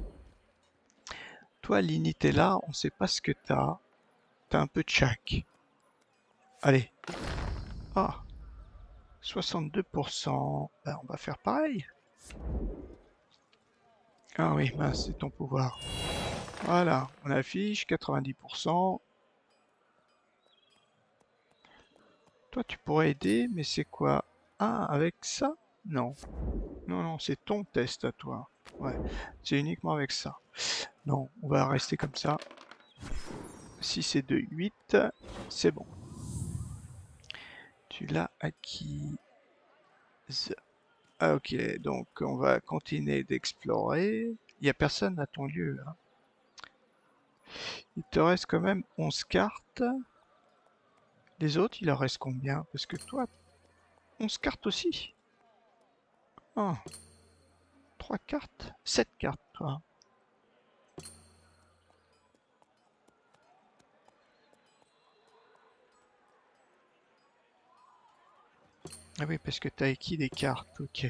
Toi, l'unité là, on sait pas ce que t'as. T'as un peu de chaque. Allez. Ah, 62%. Ben, on va faire pareil. Ah oui, mince, c'est ton pouvoir. Voilà, on affiche 90%. Toi, tu pourrais aider, mais c'est quoi? Ah, avec ça? Non. Non, non, c'est ton test à toi. Ouais, c'est uniquement avec ça. Non, on va rester comme ça. Si c'est de 8, c'est bon. Tu l'as acquise. Ah, ok, donc on va continuer d'explorer. Il n'y a personne à ton lieu, hein. Il te reste quand même 11 cartes. Les autres, il en reste combien? Parce que toi, 11 cartes aussi. Ah, 3 cartes? 7 cartes, toi. Ah oui, parce que t'as acquis des cartes, ok.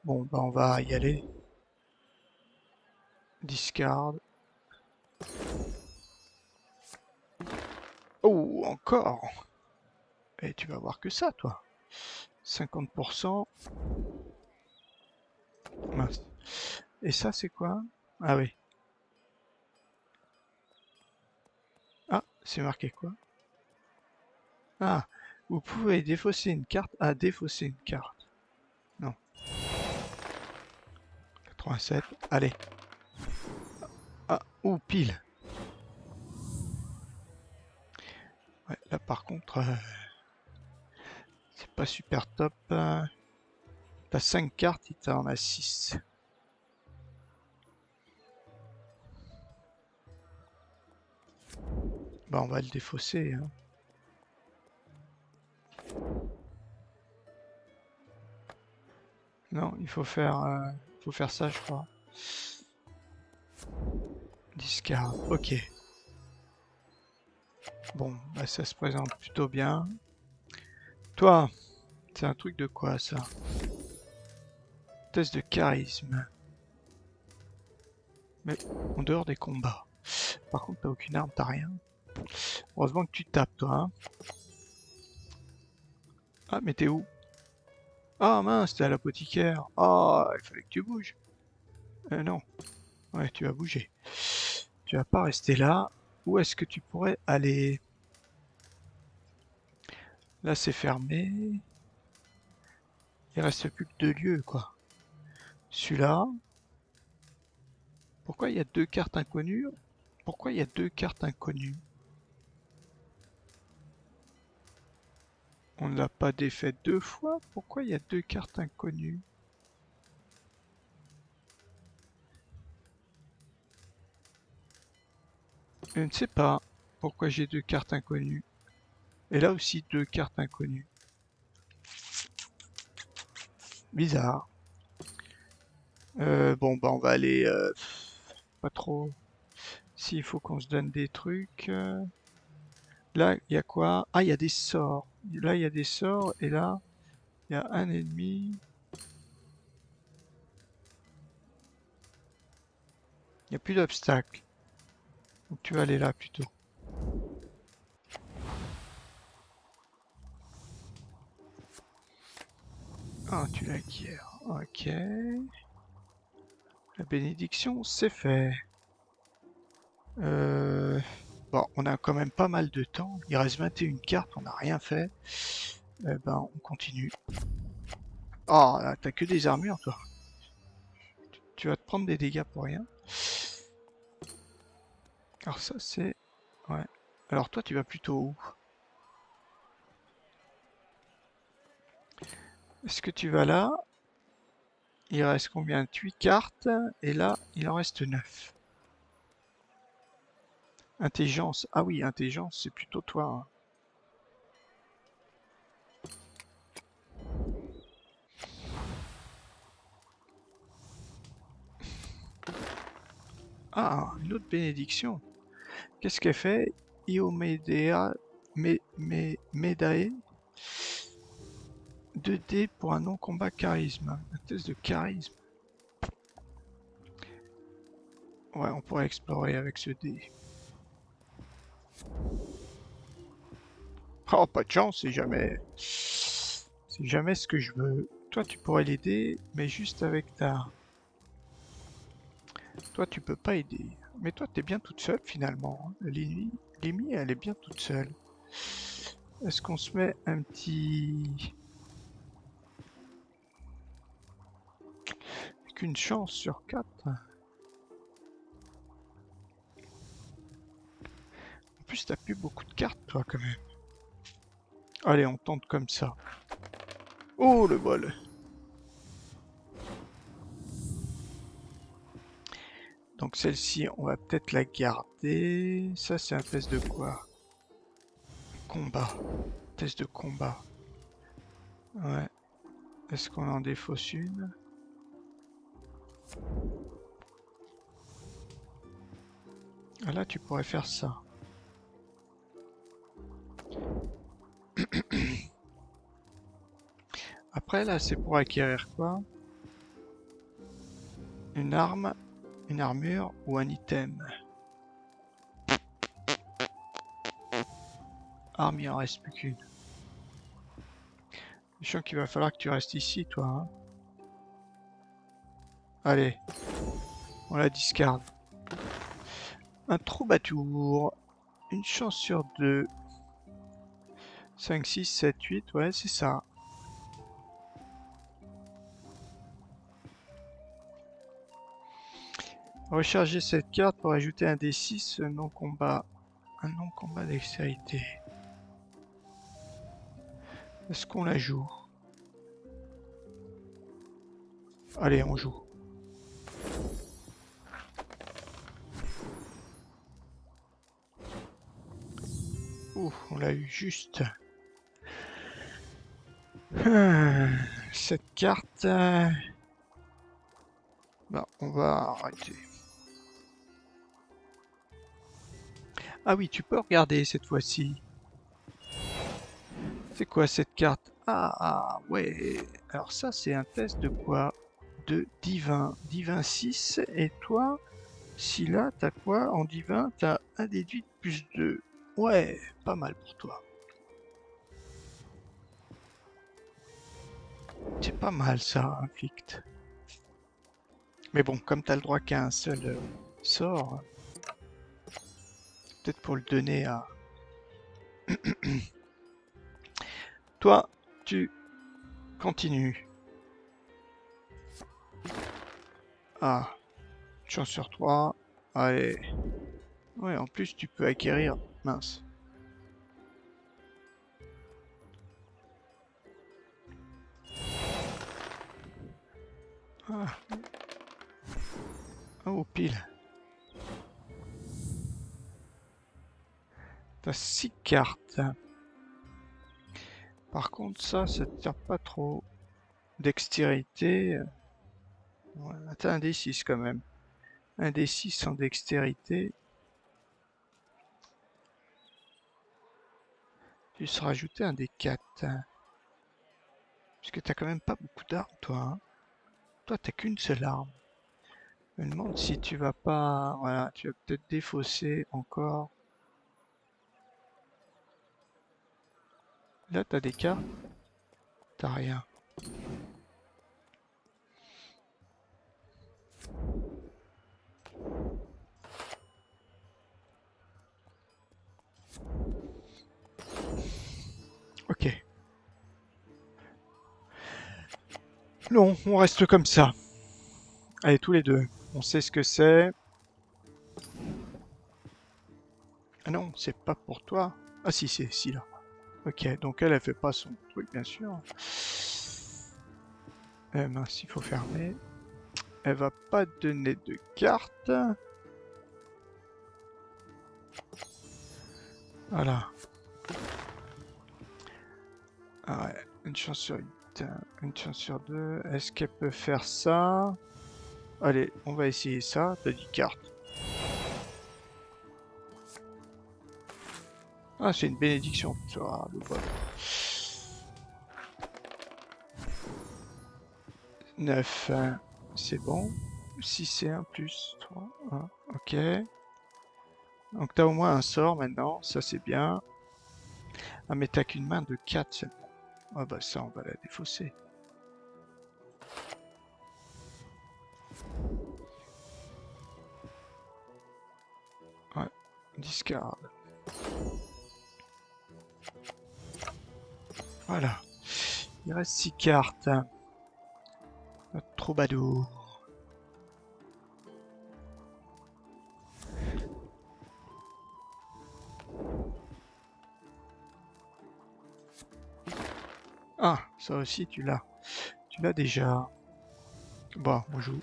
Bon, bah on va y aller. Discard. Oh, encore! Et tu vas voir que ça, toi. 50%. Mince. Et ça, c'est quoi? Ah oui. Ah, c'est marqué quoi? Ah, vous pouvez défausser une carte. Ah, défausser une carte. Non. 87. Allez. Ah, ou pile. Ouais, là par contre, c'est pas super top. T'as 5 cartes, il t'en a 6. Bah, on va le défausser, hein. Non, faut faire ça, je crois. Discard. Ok. Bon, bah, ça se présente plutôt bien. Toi, c'est un truc de quoi ça? Test de charisme. Mais en dehors des combats. Par contre, t'as aucune arme, t'as rien. Heureusement que tu tapes, toi, hein. Ah, mais t'es où? Ah mince, t'es à l'apothicaire. Ah, il fallait que tu bouges. Non. Ouais, tu vas bouger. Tu vas pas rester là. Où est-ce que tu pourrais aller? Là, c'est fermé. Il reste plus que 2 lieux, quoi. Celui-là. Pourquoi il y a 2 cartes inconnues? Pourquoi il y a 2 cartes inconnues? On ne l'a pas défait 2 fois? Pourquoi il y a 2 cartes inconnues? Je ne sais pas pourquoi j'ai 2 cartes inconnues. Et là aussi 2 cartes inconnues. Bizarre. Bon, bah on va aller... pas trop. S'il faut qu'on se donne des trucs... Là, il y a quoi? Ah, il y a des sorts. Là, il y a des sorts. Et là, il y a un ennemi. Il n'y a plus d'obstacles. Donc tu vas aller là plutôt. Ah, tu l'acquiers. Ok. La bénédiction, c'est fait. Euh... Bon, on a quand même pas mal de temps. Il reste 21 cartes, on n'a rien fait. Ben, on continue. Oh, là, t'as que des armures, toi. Tu vas te prendre des dégâts pour rien. Alors ça, c'est... Ouais. Alors toi, tu vas plutôt où? Est-ce que tu vas là? Il reste combien? 8 cartes. Et là, il en reste 9. Intelligence. Ah oui, intelligence, c'est plutôt toi, hein. Ah, une autre bénédiction. Qu'est-ce qu'elle fait? Iomedea Medae 2D pour un non-combat charisme. Un test de charisme. Ouais, on pourrait explorer avec ce dé. Oh, pas de chance, c'est jamais... C'est jamais ce que je veux. Toi, tu pourrais l'aider, mais juste avec ta... Toi, tu peux pas aider. Mais toi, t'es bien toute seule finalement, hein. Limi, elle est bien toute seule. Est-ce qu'on se met un petit... qu'une chance sur 4? En plus, t'as plus beaucoup de cartes, toi, quand même. Allez, on tente comme ça. Oh, le bol! Donc celle-ci, on va peut-être la garder. Ça, c'est un test de quoi? Combat. Test de combat. Ouais. Est-ce qu'on en défausse une? Ah là, tu pourrais faire ça. Après, là, c'est pour acquérir quoi? Une arme, une armure ou un item? Arme, il en reste plus qu'une. Je sens qu'il va falloir que tu restes ici, toi, hein. Allez, on la discarde. Un troubadour. Une chance sur 2. 5, 6, 7, 8, ouais, c'est ça. Recharger cette carte pour ajouter un D6 non-combat. Un non-combat dextérité. Est-ce qu'on la joue? Allez, on joue. Ouh, on l'a eu juste. Cette carte... Bah, on va arrêter. Ah oui, tu peux regarder cette fois-ci. C'est quoi cette carte? Ah, ouais. Alors ça, c'est un test de quoi? De divin. Divin 6. Et toi, si là, t'as quoi? En divin, t'as un déduit plus 2. Ouais, pas mal pour toi. C'est pas mal ça, Inflict. Mais bon, comme t'as le droit qu'à un seul sort, peut-être pour le donner à... Toi, tu continues. Ah, chance sur 3. Allez. Ouais, en plus, tu peux acquérir... Mince. Ah. Oh, pile. T'as 6 cartes. Par contre, ça te sert pas trop. Dextérité. Ouais, t'as un D6 quand même. Un D6 en dextérité. Tu se rajouter un D4. Parce que t'as quand même pas beaucoup d'armes, toi, hein. Toi, t'as qu'une seule arme. Je me demande si tu vas pas... Voilà, tu vas peut-être défausser encore. Là, t'as des cartes. T'as rien. Ok. Non, on reste comme ça. Allez, tous les deux. On sait ce que c'est. Ah non, c'est pas pour toi. Ah si, c'est si là. Ok, donc elle fait pas son truc, bien sûr. Mince, il faut fermer. Elle va pas donner de carte. Voilà. Ah ouais, une chance sur 8, une chance sur 2. Est-ce qu'elle peut faire ça? Allez, on va essayer ça. T'as 10 cartes. Ah, c'est une bénédiction. Ah, le bol. 9, c'est bon. 6 c'est 1 plus 3. 1, ok. Donc t'as au moins un sort maintenant, ça c'est bien. Ah mais t'as qu'une main de 4 seulement. Ah bah ça on va la défausser. Discard. Voilà. Il reste 6 cartes. Notre troubadour. Ah, ça aussi tu l'as. Tu l'as déjà. Bon, on joue.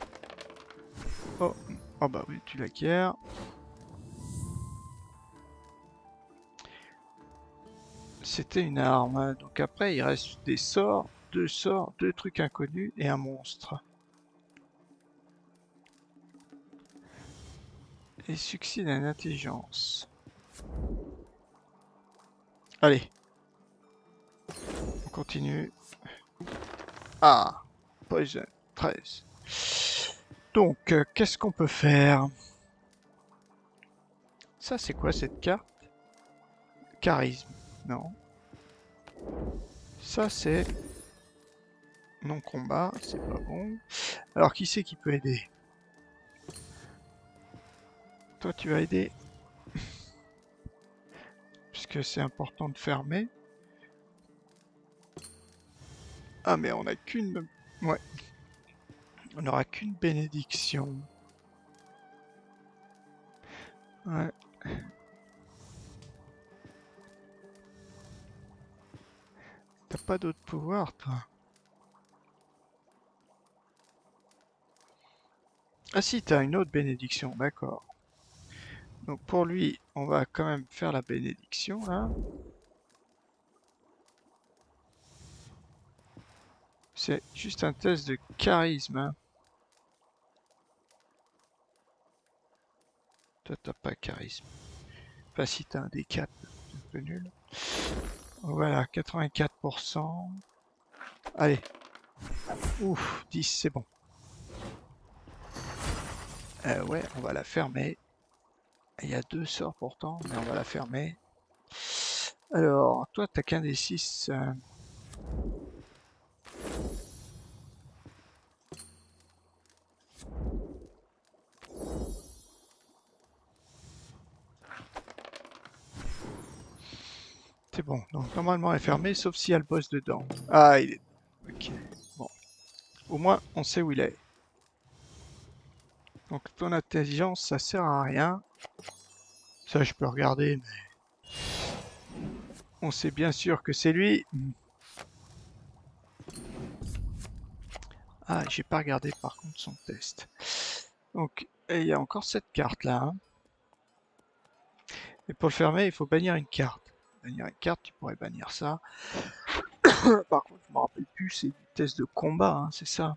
Oh, oh bah oui, tu l'acquiers. C'était une arme. Donc après, il reste des sorts, deux trucs inconnus et un monstre. Et succès à l'intelligence. Allez. On continue. Ah, Poison, 13. Donc, qu'est-ce qu'on peut faire? Ça, c'est quoi cette carte? Charisme. Non. Ça, c'est non-combat. C'est pas bon. Alors, qui c'est qui peut aider? Toi, tu vas aider? Puisque c'est important de fermer. Ah, mais on a qu'une... Ouais. On n'aura qu'une bénédiction. Ouais. T'as pas d'autre pouvoir, toi? Ah si, t'as une autre bénédiction, d'accord. Donc pour lui, on va quand même faire la bénédiction, là. C'est juste un test de charisme, hein. Toi, t'as pas charisme. Enfin, si t'as un D4, c'est un peu nul. Voilà, 84%. Allez. Ouf, 10, c'est bon. Ouais, on va la fermer. Il y a 2 sorts pourtant, mais on va la fermer. Alors, toi, t'as qu'un des 6. C'est bon. Donc, normalement, elle est fermée, sauf s'il y a le boss dedans. Ah, il est... Ok. Bon. Au moins, on sait où il est. Donc, ton intelligence, ça sert à rien. Ça, je peux regarder, mais... On sait bien sûr que c'est lui. Ah, j'ai pas regardé par contre son test. Donc, il y a encore cette carte là, hein. Et pour le fermer, il faut bannir une carte. Bannir une carte, tu pourrais bannir ça. Par contre, je me rappelle plus, c'est du test de combat, hein, c'est ça.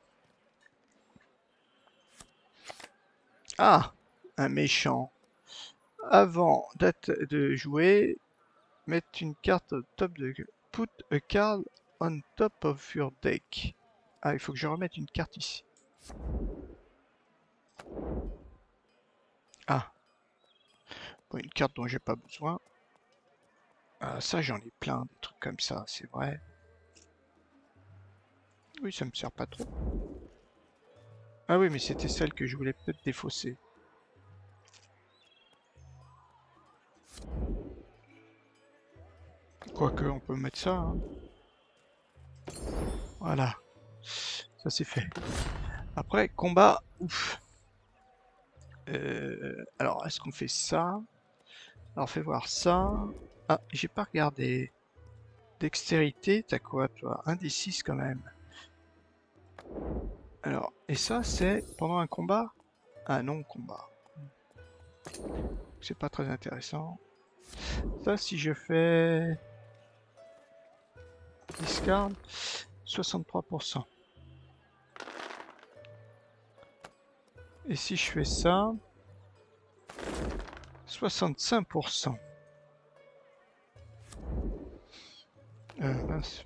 Ah, un méchant. Avant de jouer, mettre une carte au top de... Put a card on top of your deck. Ah, il faut que je remette une carte ici. Ah, bon, une carte dont j'ai pas besoin. Ah, ça, j'en ai plein, des trucs comme ça, c'est vrai. Oui, ça me sert pas trop. Ah oui, mais c'était celle que je voulais peut-être défausser. Quoique, on peut mettre ça, hein. Voilà. Ça, c'est fait. Après, combat. Ouf. Alors, est-ce qu'on fait ça? Alors, fais voir ça. Ah, j'ai pas regardé. Dextérité, t'as quoi, toi? Un des 6 quand même. Alors, et ça, c'est pendant un combat? Ah non, combat. C'est pas très intéressant. Ça, si je fais... Discard, 63%. Et si je fais ça, 65%. Mince.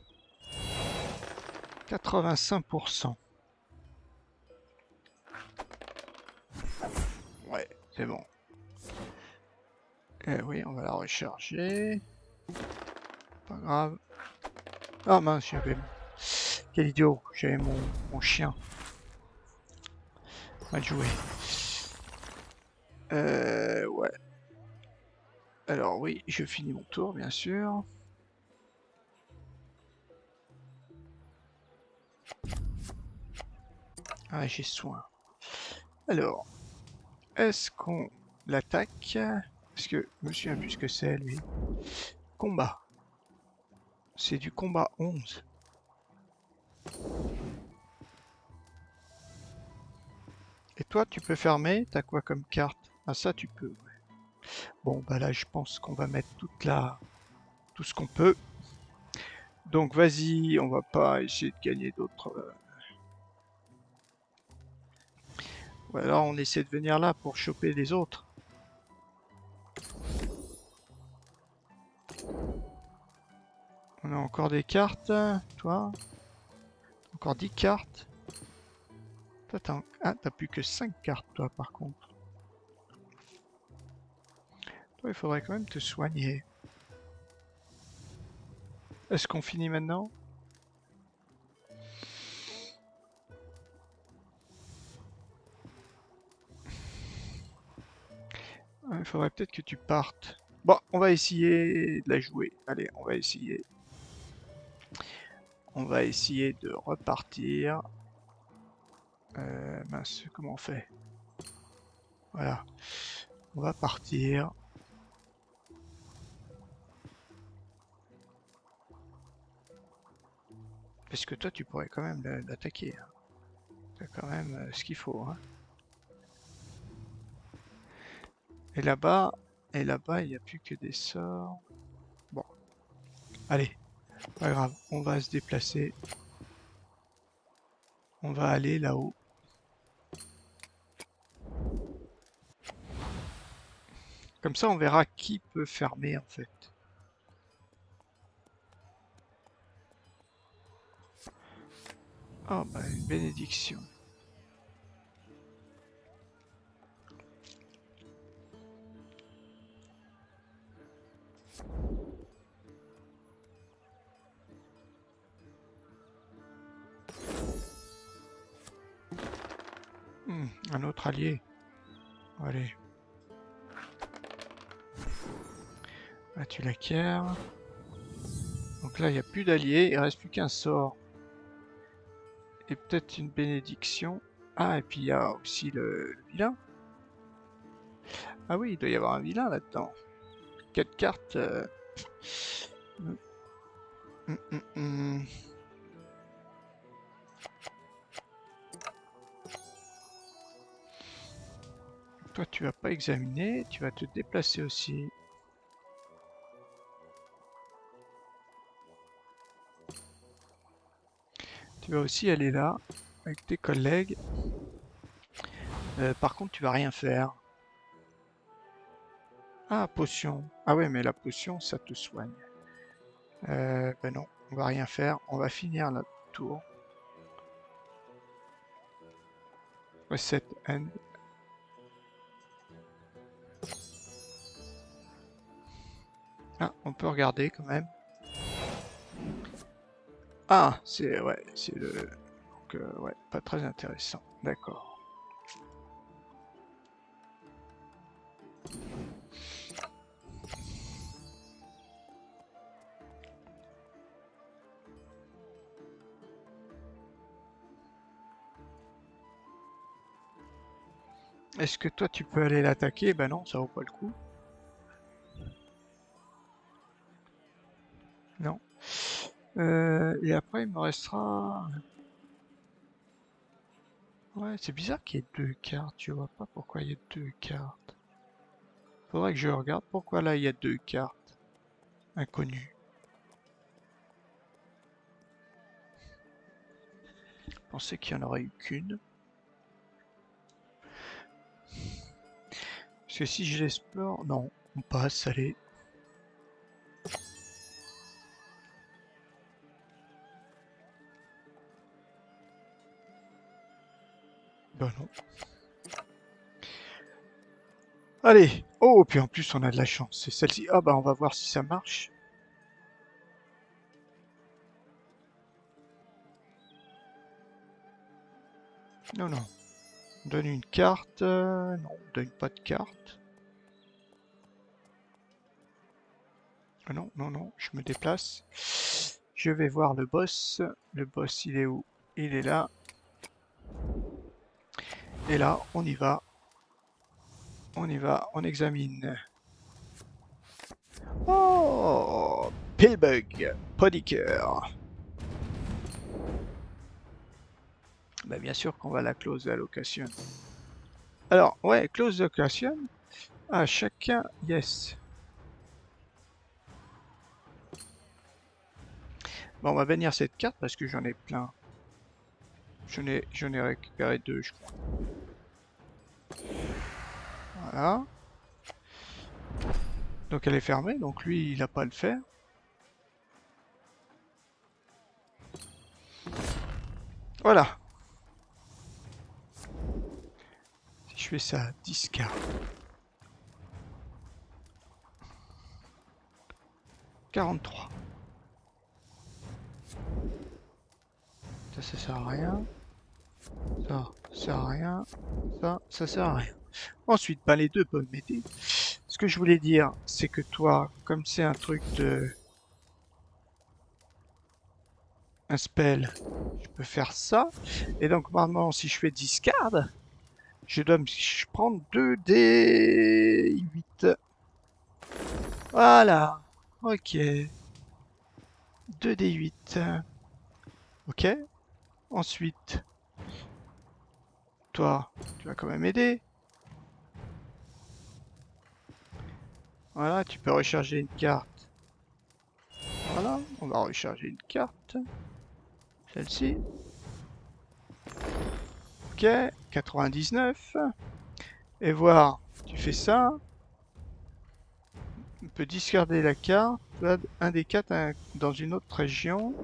85%. Ouais, c'est bon. Oui, on va la recharger. Pas grave. Ah mince, j'avais... Quel idiot, j'avais mon chien. Mal joué. Ouais. Alors oui, je finis mon tour, bien sûr. Ah, j'ai soin. Alors, est-ce qu'on l'attaque? Parce que je me souviens plus ce que c'est, lui. Combat. C'est du combat 11. Et toi, tu peux fermer? T'as quoi comme carte? Ah, ça, tu peux. Ouais. Bon, bah là, je pense qu'on va mettre tout ce qu'on peut. Donc, vas-y, on va pas essayer de gagner d'autres. Ou alors, on essaie de venir là pour choper les autres. On a encore des cartes, toi. Encore 10 cartes. Toi, t'as plus que 5 cartes, toi, par contre. Toi, il faudrait quand même te soigner. Est-ce qu'on finit maintenant? Il faudrait peut-être que tu partes. Bon, on va essayer de la jouer. Allez, on va essayer. On va essayer de repartir. Mince, comment on fait? Voilà. On va partir. Parce que toi, tu pourrais quand même l'attaquer. Hein. T'as quand même ce qu'il faut. Hein. Et là-bas, il n'y a plus que des sorts. Bon, allez, pas grave. On va se déplacer. On va aller là-haut. Comme ça, on verra qui peut fermer en fait. Oh, bah, une bénédiction. Un autre allié. Allez. Là, tu l'acquiers. Donc là, il n'y a plus d'alliés. Il reste plus qu'un sort. Et peut-être une bénédiction. Ah, et puis il y a aussi le vilain. Ah oui, il doit y avoir un vilain là-dedans. 4 cartes. Hum, hum. Toi, tu vas pas examiner. Tu vas te déplacer aussi. Tu vas aussi aller là avec tes collègues. Par contre, tu vas rien faire. Ah, potion. Ah ouais, mais la potion, ça te soigne. Ben non, on va rien faire. On va finir la tour. Reset end. Ah, on peut regarder quand même. Ah, c'est le... Donc, ouais, pas très intéressant. D'accord. Est-ce que toi, tu peux aller l'attaquer? Ben non, ça vaut pas le coup. Non. Et après, il me restera... Ouais, c'est bizarre qu'il y ait deux cartes. Je vois pas pourquoi il y a deux cartes. Faudrait que je regarde pourquoi là, il y a deux cartes. Inconnues. Je pensais qu'il y en aurait eu qu'une. Parce que si je l'explore... Non, on passe, allez. Ben non. Allez. Oh, puis en plus, on a de la chance. C'est celle-ci. Ah bah, on va voir si ça marche. Non, non. On donne une carte. Non, on donne pas de carte. Ah non, non, non, je me déplace. Je vais voir le boss. Le boss, il est où? Il est là. Et là, on y va. On y va, on examine. Oh! Pillbug, Podiker. Bah, bien sûr qu'on va la close allocation. Alors, ouais, close allocation. Ah, chacun, yes. Bon, on va bannir cette carte parce que j'en ai plein. J'en ai récupéré deux, je crois. Voilà. Donc elle est fermée, donc lui, il n'a pas à le faire. Voilà. Si je fais ça, 10K. 43. Ça sert à rien. Ça sert à rien. Ça sert à rien. Ensuite, bah, les deux peuvent m'aider. Ce que je voulais dire, c'est que toi, comme c'est un truc de... un spell, je peux faire ça. Et donc, normalement, si je fais discard, je dois me prendre 2d8. Voilà. Ok. 2d8. Ok. Ensuite, toi, tu vas quand même aider. Voilà, tu peux recharger une carte. Voilà, on va recharger une carte. Celle-ci. Ok, 99. Et voir, tu fais ça. On peut discarder la carte. Un des quatre dans une autre région.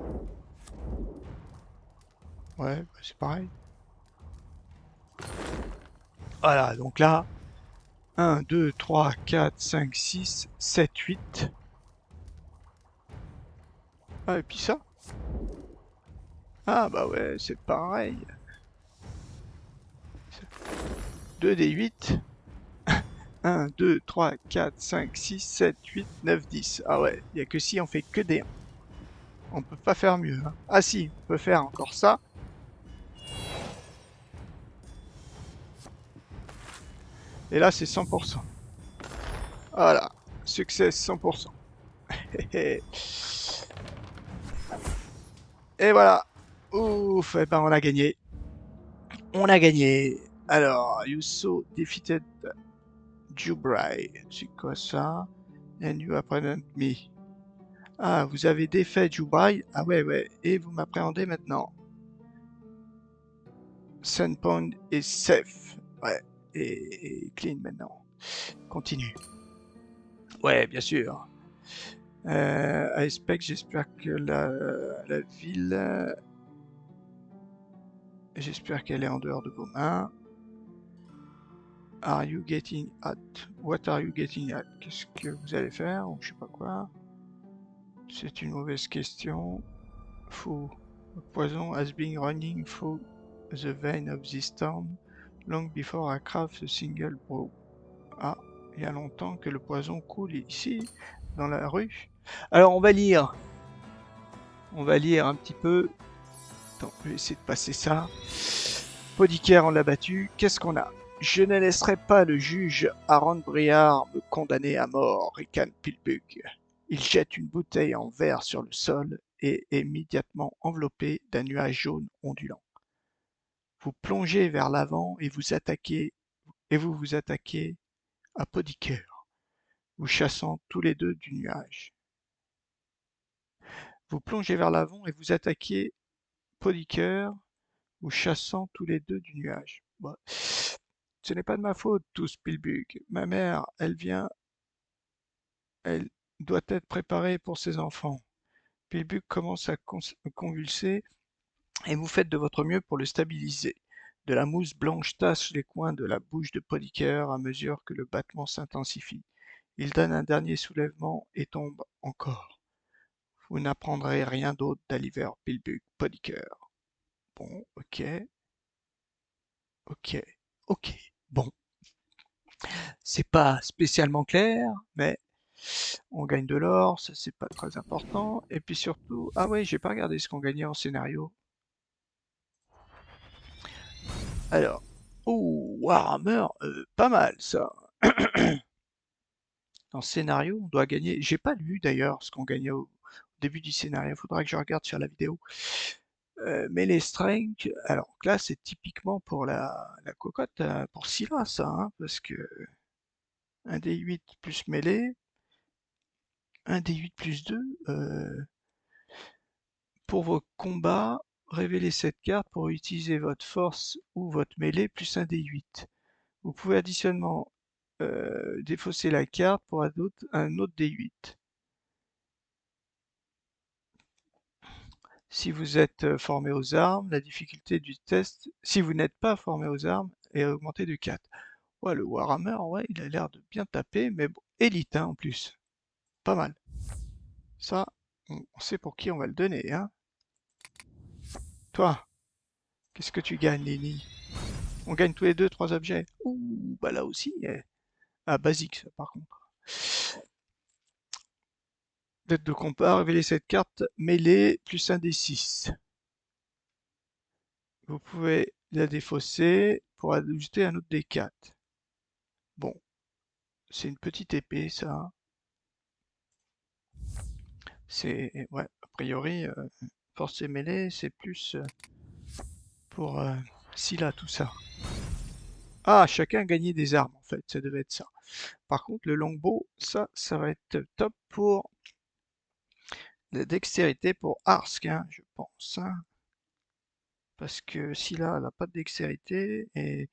Ouais, bah, c'est pareil. Voilà, donc là, 1, 2, 3, 4, 5, 6, 7, 8. Ah, et puis ça. Ah, bah ouais, c'est pareil. 2d8. 1, 2, 3, 4, 5, 6, 7, 8, 9, 10. Ah ouais, il n'y a que si on fait que des 1. On peut pas faire mieux, hein. Ah si, on peut faire encore ça. Et là, c'est 100%. Voilà, succès 100%. Et voilà. Ouf, et ben on a gagné. On a gagné. Alors, you so defeated Jubrai. C'est quoi ça? And you apprehend me. Ah, vous avez défait Jubrai. Ah ouais, ouais. Et vous m'appréhendez maintenant. Sunpoint est safe. Ouais. Et clean maintenant. Continue. Ouais, bien sûr. I spec, j'espère que la ville... j'espère qu'elle est en dehors de vos mains. Are you getting at? What are you getting at? Qu'est-ce que vous allez faire? Ou je sais pas quoi. C'est une mauvaise question. Fou. The poison has been running through the vein of this town long before I craft a single brew. Ah, il y a longtemps que le poison coule ici, dans la rue. Alors on va lire. On va lire un petit peu. Attends, je vais essayer de passer ça. Podiker, on l'a battu. Qu'est-ce qu'on a? Je ne laisserai pas le juge Aaron Briard me condamner à mort, ricane Pillbug. Il jette une bouteille en verre sur le sol et est immédiatement enveloppé d'un nuage jaune ondulant. Vous plongez vers l'avant et vous vous attaquez à Podiker, vous chassant tous les deux du nuage. Vous plongez vers l'avant et vous attaquez Podiker, vous chassant tous les deux du nuage. Bon. Ce n'est pas de ma faute, tout Spielberg. Ma mère, elle doit être préparée pour ses enfants. Spielberg commence à convulser et vous faites de votre mieux pour le stabiliser. De la mousse blanche tache les coins de la bouche de Podiker à mesure que le battement s'intensifie. Il donne un dernier soulèvement et tombe encore. Vous n'apprendrez rien d'autre d'Aliver Spielberg Podiker. Bon, ok, ok, ok. Bon, c'est pas spécialement clair, mais On gagne de l'or, ça c'est pas très important. Et puis surtout, ah ouais, j'ai pas regardé ce qu'on gagnait en scénario. Alors, oh, Warhammer, pas mal ça. Dans scénario, on doit gagner. J'ai pas lu d'ailleurs ce qu'on gagnait au début du scénario. Faudra que je regarde sur la vidéo. Melee Strength, alors là c'est typiquement pour la cocotte, pour Scylla ça, hein, parce que 1d8 plus mêlée, 1d8 plus 2, pour vos combats, révélez cette carte pour utiliser votre force ou votre mêlée plus 1d8. Vous pouvez additionnement défausser la carte pour un autre d8. Si vous êtes formé aux armes, la difficulté du test, si vous n'êtes pas formé aux armes, est augmentée de 4. Ouais, le Warhammer, ouais, il a l'air de bien taper, mais bon, élite, hein, en plus. Pas mal. Ça, on sait pour qui on va le donner, hein. Toi, qu'est-ce que tu gagnes, Lenny? On gagne tous les deux 3 objets. Ouh, bah là aussi, ah, basique, ça, par contre. Dette de combat, révélez cette carte mêlée plus un des 6. Vous pouvez la défausser pour ajouter un autre des 4. Bon, c'est une petite épée, ça. C'est, ouais, a priori, force et mêlée, c'est plus pour Scylla, tout ça. Ah, chacun a gagné des armes, en fait, ça devait être ça. Par contre, le longbow, ça va être top pour la dextérité pour Arsk, hein, je pense, hein. Parce que Scylla, elle n'a pas de dextérité, et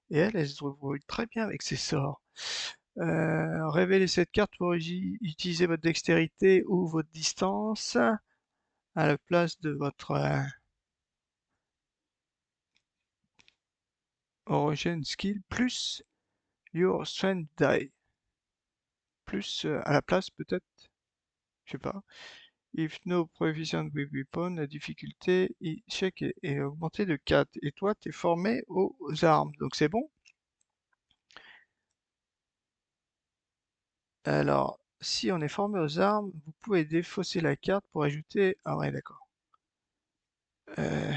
elle se débrouille très bien avec ses sorts. Révélez cette carte pour utiliser votre dextérité ou votre distance à la place de votre origin skill plus your strength die. Plus à la place peut-être, je sais pas. If no proficient with weapon, la difficulté échec est augmentée de 4. Et toi, tu es formé aux armes, donc c'est bon. Alors, si on est formé aux armes, vous pouvez défausser la carte pour ajouter... Ah ouais, d'accord. Euh,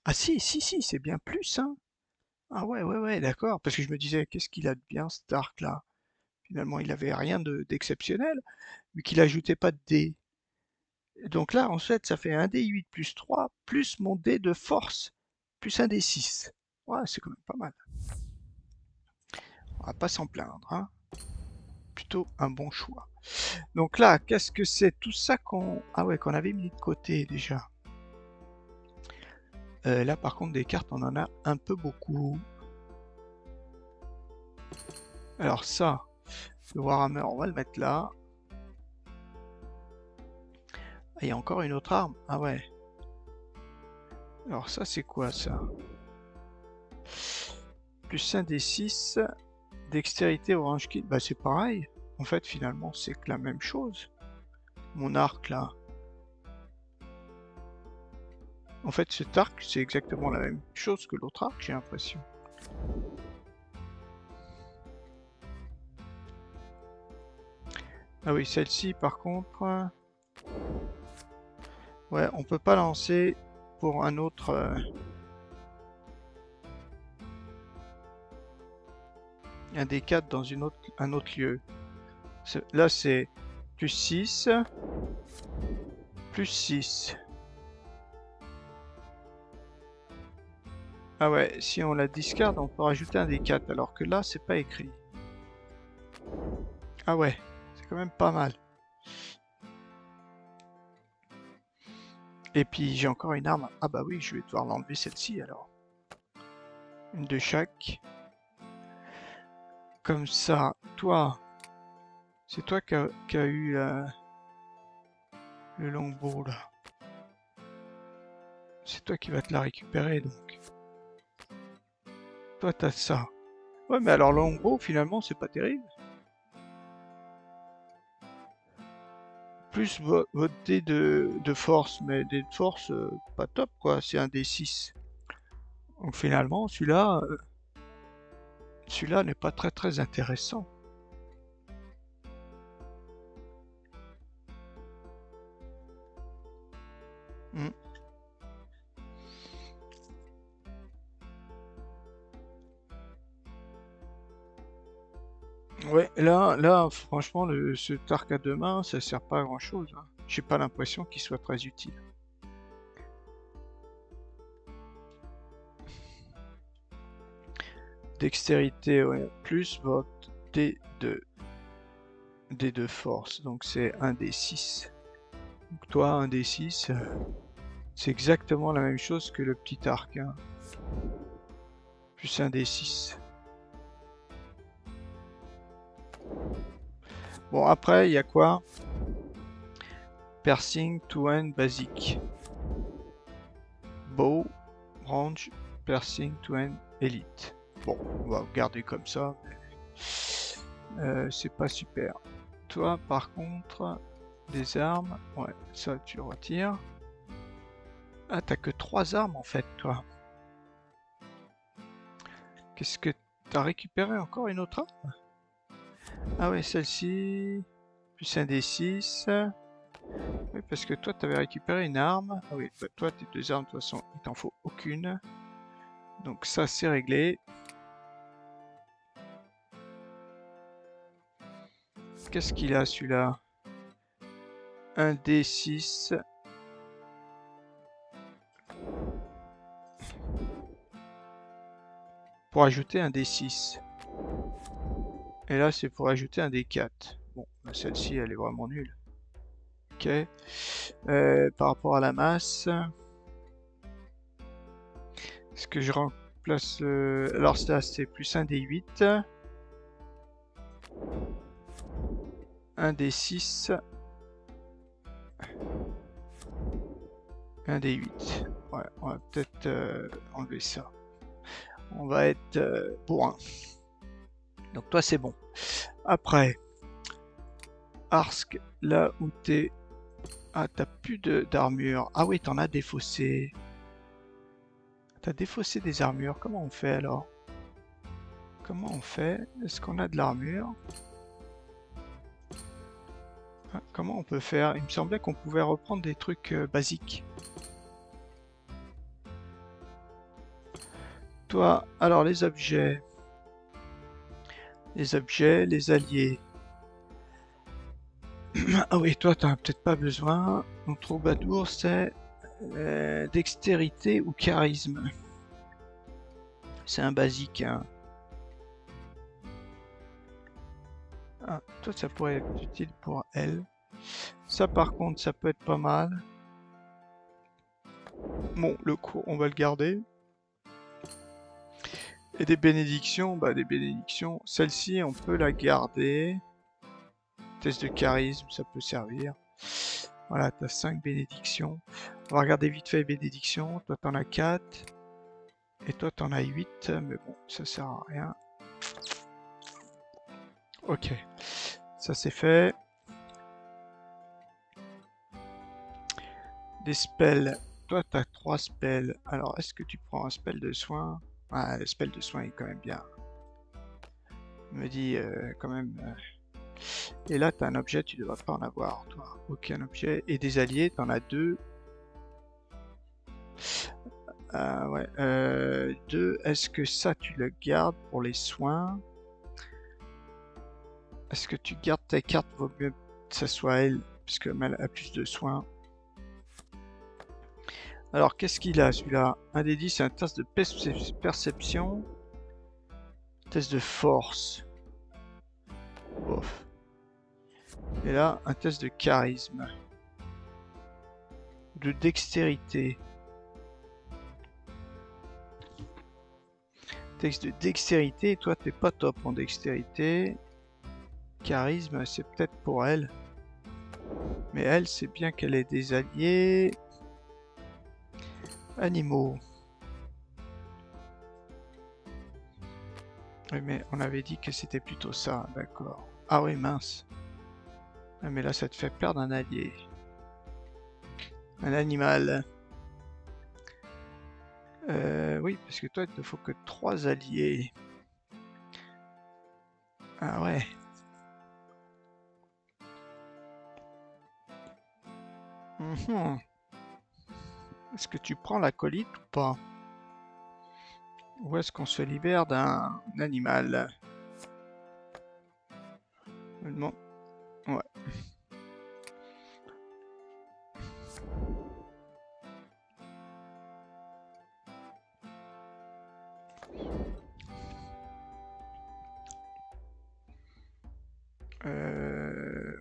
Ah si, si, si, c'est bien plus, hein. Ah ouais, ouais, ouais, d'accord. Parce que je me disais, qu'est-ce qu'il a de bien, cet arc-là? Finalement, il avait rien d'exceptionnel, vu qu'il ajoutait pas de dés. Donc là, en fait, ça fait un D8 plus 3, plus mon dé de force, plus un D6. Ouais, c'est quand même pas mal. On va pas s'en plaindre, hein. Plutôt un bon choix. Donc là, qu'est-ce que c'est tout ça qu'on... Ah ouais, qu'on avait mis de côté déjà. Là, par contre, des cartes, on en a un peu beaucoup. Alors ça, le Warhammer, on va le mettre là. Ah, il y a encore une autre arme. Ah ouais. Alors ça, c'est quoi ça? Plus 1 des 6, dextérité orange kit. Bah c'est pareil. En fait, finalement, c'est que la même chose. Mon arc là. En fait, cet arc, c'est exactement la même chose que l'autre arc, j'ai l'impression. Ah oui, celle-ci, par contre... Ouais, on peut pas lancer pour un autre... un des 4 dans un autre lieu. Là, c'est plus 6, plus 6. Ah ouais, si on la discarde, on peut rajouter un des 4, alors que là, c'est pas écrit. Ah ouais, c'est quand même pas mal. Et puis, j'ai encore une arme. Ah bah oui, je vais devoir l'enlever celle-ci, alors. Une de chaque. Comme ça, toi, c'est toi qui a eu le longbow, là. C'est toi qui vas te la récupérer, donc. Toi, t'as ça. Ouais, mais alors le longbow, finalement, c'est pas terrible. Plus votre dé de force, mais dé de force, pas top, quoi. C'est un D6. Donc finalement, celui-là n'est pas très très intéressant. Ouais, là, franchement, cet arc à deux mains, ça sert pas à grand chose, hein. J'ai pas l'impression qu'il soit très utile. Dextérité, ouais, plus votre D2. D2 force, donc c'est un D6. Donc toi, un D6, c'est exactement la même chose que le petit arc, hein. Plus un D6. Bon, après, il y a quoi? Piercing, to end, basique. Bow, range, piercing, to end, elite. Bon, on va garder comme ça. C'est pas super. Toi, par contre, des armes. Ouais, ça, tu retires. Ah, t'as que 3 armes en fait, toi. Qu'est-ce que t'as récupéré encore une autre arme? Ah ouais, celle-ci. Plus un D6. Oui, parce que toi, t'avais récupéré une arme. Ah oui, bah, toi, tes deux armes, de toute façon, il t'en faut aucune. Donc ça, c'est réglé. Qu'est-ce qu'il a, celui-là? Un D6. Pour ajouter un D6. Et là, c'est pour ajouter un D4. Bon, bah, celle-ci, elle est vraiment nulle. Ok. Par rapport à la masse, est-ce que je remplace... Alors ça, c'est plus un D8. Un D6. Un D8. Ouais, on va peut-être enlever ça. On va être bourrin. Donc toi, c'est bon. Après, Arsk, là où t'es... Ah, t'as plus d'armure. Ah oui, t'en as défaussé. T'as défaussé des armures. Comment on fait alors? Comment on fait? Est-ce qu'on a de l'armure? Ah, comment on peut faire? Il me semblait qu'on pouvait reprendre des trucs basiques. Toi, alors les objets. Les objets, les alliés. Ah oui, toi, t'en as peut-être pas besoin. Mon troubadour, c'est dextérité ou charisme. C'est un basique, hein. Ah, toi, ça pourrait être utile pour elle. Ça, par contre, ça peut être pas mal. Bon, le cours, on va le garder. Et des bénédictions, bah des bénédictions. Celle-ci, on peut la garder. Test de charisme, ça peut servir. Voilà, t'as 5 bénédictions. On va regarder vite fait les bénédictions. Toi, t'en as 4. Et toi, t'en as 8. Mais bon, ça sert à rien. Ok, ça c'est fait. Des spells. Toi, t'as 3 spells. Alors, est-ce que tu prends un spell de soin? Ah, le spell de soin est quand même bien. Il me dit quand même... Et là, t'as un objet, tu devrais pas en avoir, toi. Aucun objet. Et des alliés, t'en as 2. Ah ouais. 2. Est-ce que ça, tu le gardes pour les soins? Est-ce que tu gardes ta carte? Vaut mieux que ça soit elle, puisque elle a plus de soins. Alors, qu'est-ce qu'il a, celui-là? Un des 10, c'est un test de perception. Test de force. Bof. Et là, un test de charisme. De dextérité. Test de dextérité, et toi, t'es pas top en dextérité. Charisme, c'est peut-être pour elle. Mais elle, c'est bien qu'elle ait des alliés. Animaux. Oui, mais on avait dit que c'était plutôt ça, d'accord. Ah oui, mince. Ah, mais là, ça te fait perdre un allié. Un animal. Oui, parce que toi, il te faut que 3 alliés. Ah ouais. Mhm. Est-ce que tu prends l'acolyte ou pas? Ou est-ce qu'on se libère d'un animal? Je me demande... Ouais.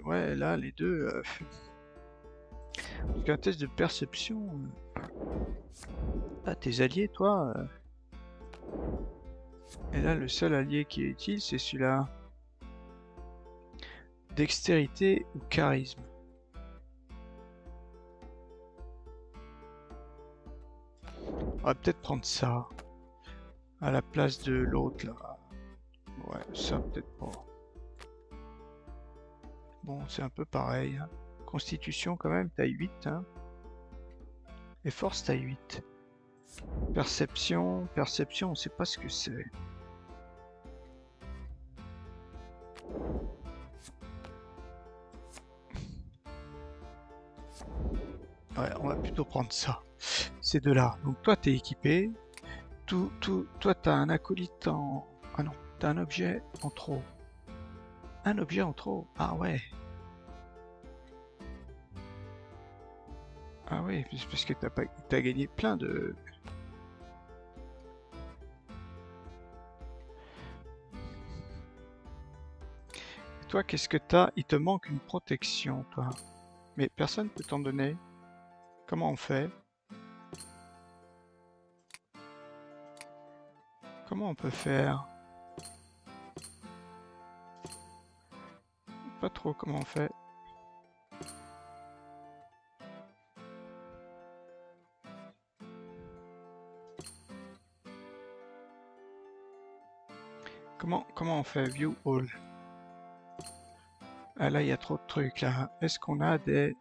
Ouais, là, les deux... Donc un test de perception... Ah, tes alliés, toi Et là, le seul allié qui est utile, c'est celui-là. Dextérité ou charisme. On va peut-être prendre ça. À la place de l'autre, là. Ouais, ça, peut-être pas. Bon, c'est un peu pareil. Hein. Constitution, quand même, taille 8. Hein. Et force, taille 8. Perception, perception, on sait pas ce que c'est. Ouais, on va plutôt prendre ça. Ces deux-là. Donc toi, t'es équipé. Toi, t'as un acolyte en... Ah non, t'as un objet en trop. Un objet en trop. Ah ouais. Ah oui, parce que t'as gagné plein de... Et toi, qu'est-ce que t'as? Il te manque une protection, toi. Mais personne peut t'en donner. Comment on fait? Comment on peut faire? Pas trop comment on fait. Comment on fait? View all. Ah là, il y a trop de trucs là. Est-ce qu'on a des...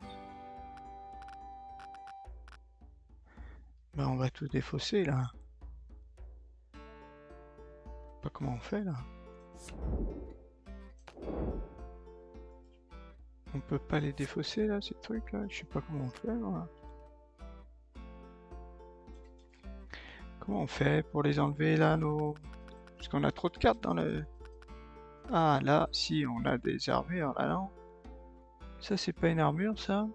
Ben, on va tout défausser là. Pas comment on fait là. On peut pas les défausser là, ces trucs là. Je sais pas comment on fait moi. Comment on fait pour les enlever là, nos... Parce qu'on a trop de cartes dans le... Ah là, si, on a des armures là, non? Ça, c'est pas une armure, ça?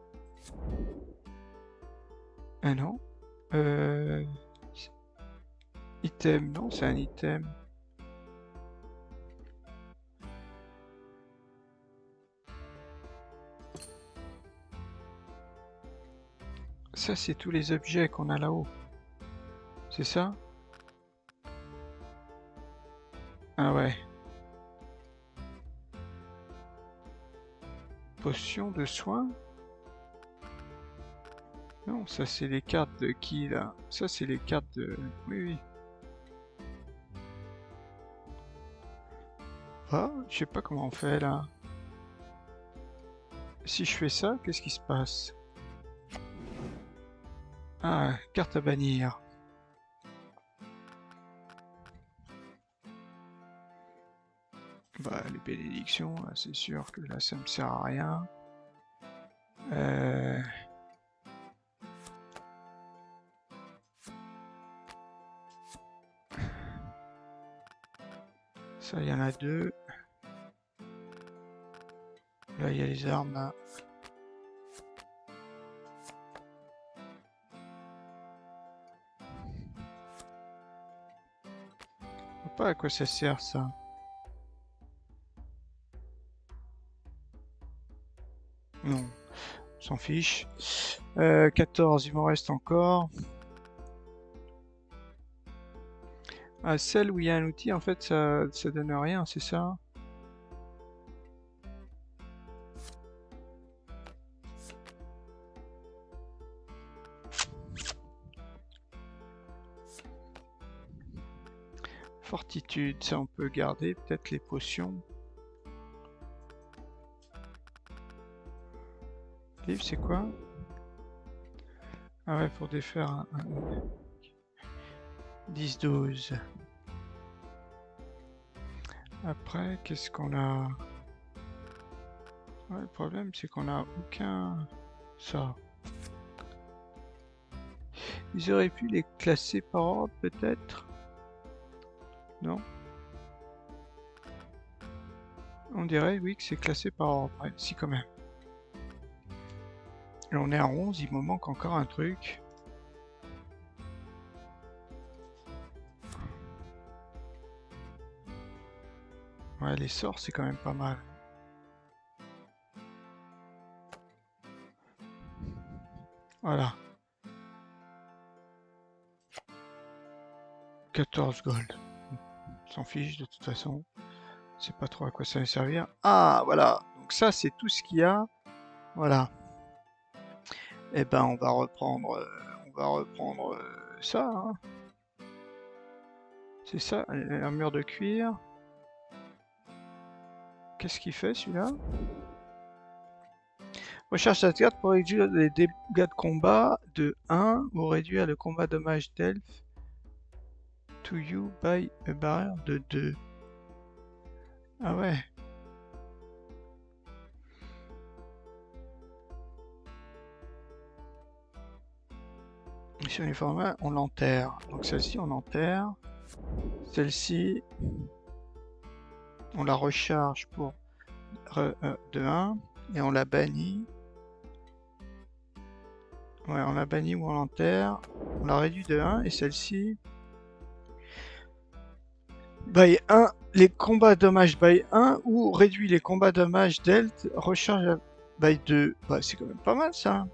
Ah non. Euh... Item, non, c'est un item. Ça, c'est tous les objets qu'on a là-haut. C'est ça? Ah ouais. Potion de soin? Non, ça c'est les cartes de qui là? Ça c'est les cartes de... Oui, oui. Ah, je sais pas comment on fait là. Si je fais ça, qu'est-ce qui se passe? Ah, carte à bannir. Bah, les bénédictions, c'est sûr que là ça me sert à rien. Ça, il y en a deux. Là, il y a les armes là. Je sais pas à quoi ça sert ça. Non, on s'en fiche. 14, il m'en reste encore. Ah, celle où il y a un outil, en fait, ça donne rien, c'est ça? Fortitude, ça on peut garder, peut-être les potions. Livre, c'est quoi? Ah ouais, pour défaire un 10-12. Après, qu'est-ce qu'on a? Ouais, le problème, c'est qu'on a aucun... Ça. Ils auraient pu les classer par ordre, peut-être? Non? On dirait, oui, que c'est classé par ordre. Ouais, si, quand même. Et on est à 11, il me manque encore un truc. Ouais, les sorts, c'est quand même pas mal. Voilà. 14 gold. On s'en fiche de toute façon. Je sais pas trop à quoi ça va servir. Ah, voilà. Donc ça, c'est tout ce qu'il y a. Voilà. Eh ben, on va reprendre, ça, hein. C'est ça, l'armure de cuir. Qu'est-ce qu'il fait, celui-là? Recherche cette carte pour réduire les dégâts de combat de 1 ou réduire le combat dommage d'elfe to you by a barrière de 2. Ah ouais. Mission uniforme, on l'enterre. Donc celle-ci, on l'enterre. Celle-ci, on la recharge pour de 1 et on la bannit. Ouais, on la bannit ou on l'enterre. On la réduit de 1 et celle-ci, by 1, les combats dommages by 1 ou réduit les combats dommages d'Elt, recharge by 2. Bah, c'est quand même pas mal ça.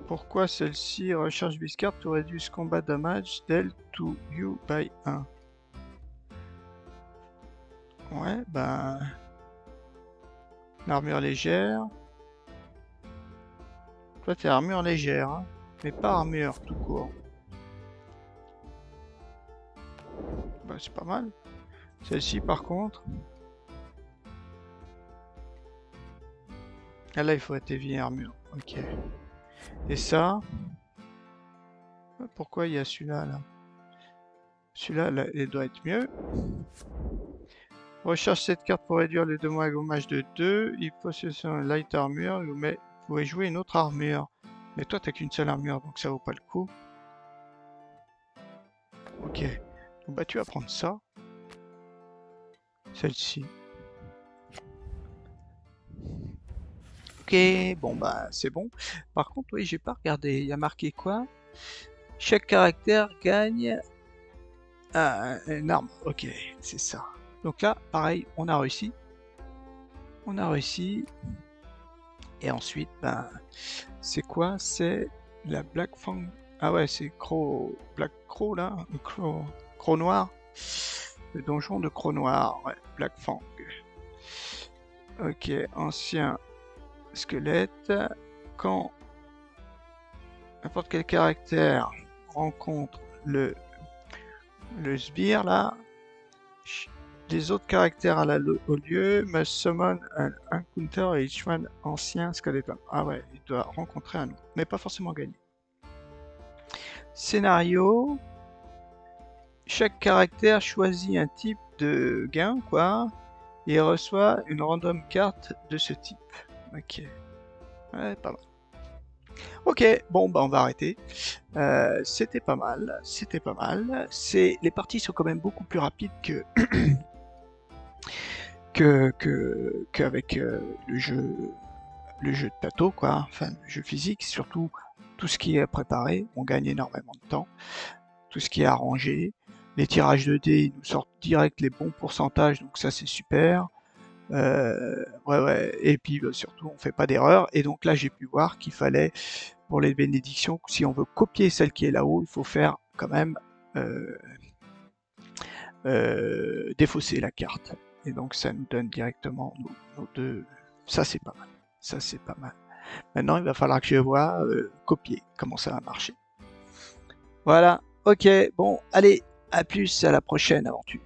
Pourquoi celle-ci recharge Biscard to reduce combat damage d'Elt to you by 1? Ouais, bah. L'armure légère. Toi, t'es armure légère, hein, mais pas armure tout court. Bah, c'est pas mal. Celle-ci, par contre. Ah là, il faut être heavy armure. Ok. Et ça. Pourquoi il y a celui-là, là? Celui-là, là, il doit être mieux. Recherche cette carte pour réduire les dommages de 2. Il possède un light armure, mais vous pouvez jouer une autre armure. Mais toi, t'as qu'une seule armure, donc ça vaut pas le coup. Ok. Donc, bah, tu vas prendre ça. Celle-ci. Ok, bon, bah, c'est bon. Par contre, oui, j'ai pas regardé. Il y a marqué quoi? Chaque caractère gagne une arme. Ok, c'est ça. Donc là, pareil, on a réussi. On a réussi. Et ensuite, ben, c'est quoi? C'est la Black Fang. Ah ouais, c'est Black Crow là, Crow Noir. Le donjon de Crow Noir, ouais, Black Fang. Ok, ancien squelette. Quand n'importe quel caractère rencontre le sbire là, les autres caractères au lieu must summon un encounter each one ancien skeleton. Ah ouais, il doit rencontrer un autre, mais pas forcément gagner. Scénario. Chaque caractère choisit un type de gain, quoi, et reçoit une random carte de ce type. Ok. Ouais, pas mal. Ok, bon, bah on va arrêter. C'était pas mal, c'était pas mal. Les parties sont quand même beaucoup plus rapides qu'avec le jeu de plateau, quoi. Enfin, le jeu physique, surtout tout ce qui est préparé, on gagne énormément de temps. Tout ce qui est arrangé. Les tirages de dés, ils nous sortent direct les bons pourcentages, donc ça c'est super. Ouais. Et puis surtout, on fait pas d'erreur. Et donc là, j'ai pu voir qu'il fallait, pour les bénédictions, si on veut copier celle qui est là-haut, il faut faire quand même défausser la carte. Et donc ça nous donne directement nos deux. Ça c'est pas mal. Ça c'est pas mal. Maintenant, il va falloir que je vois copier comment ça va marcher. Voilà. Ok. Bon, allez. À plus. À la prochaine aventure.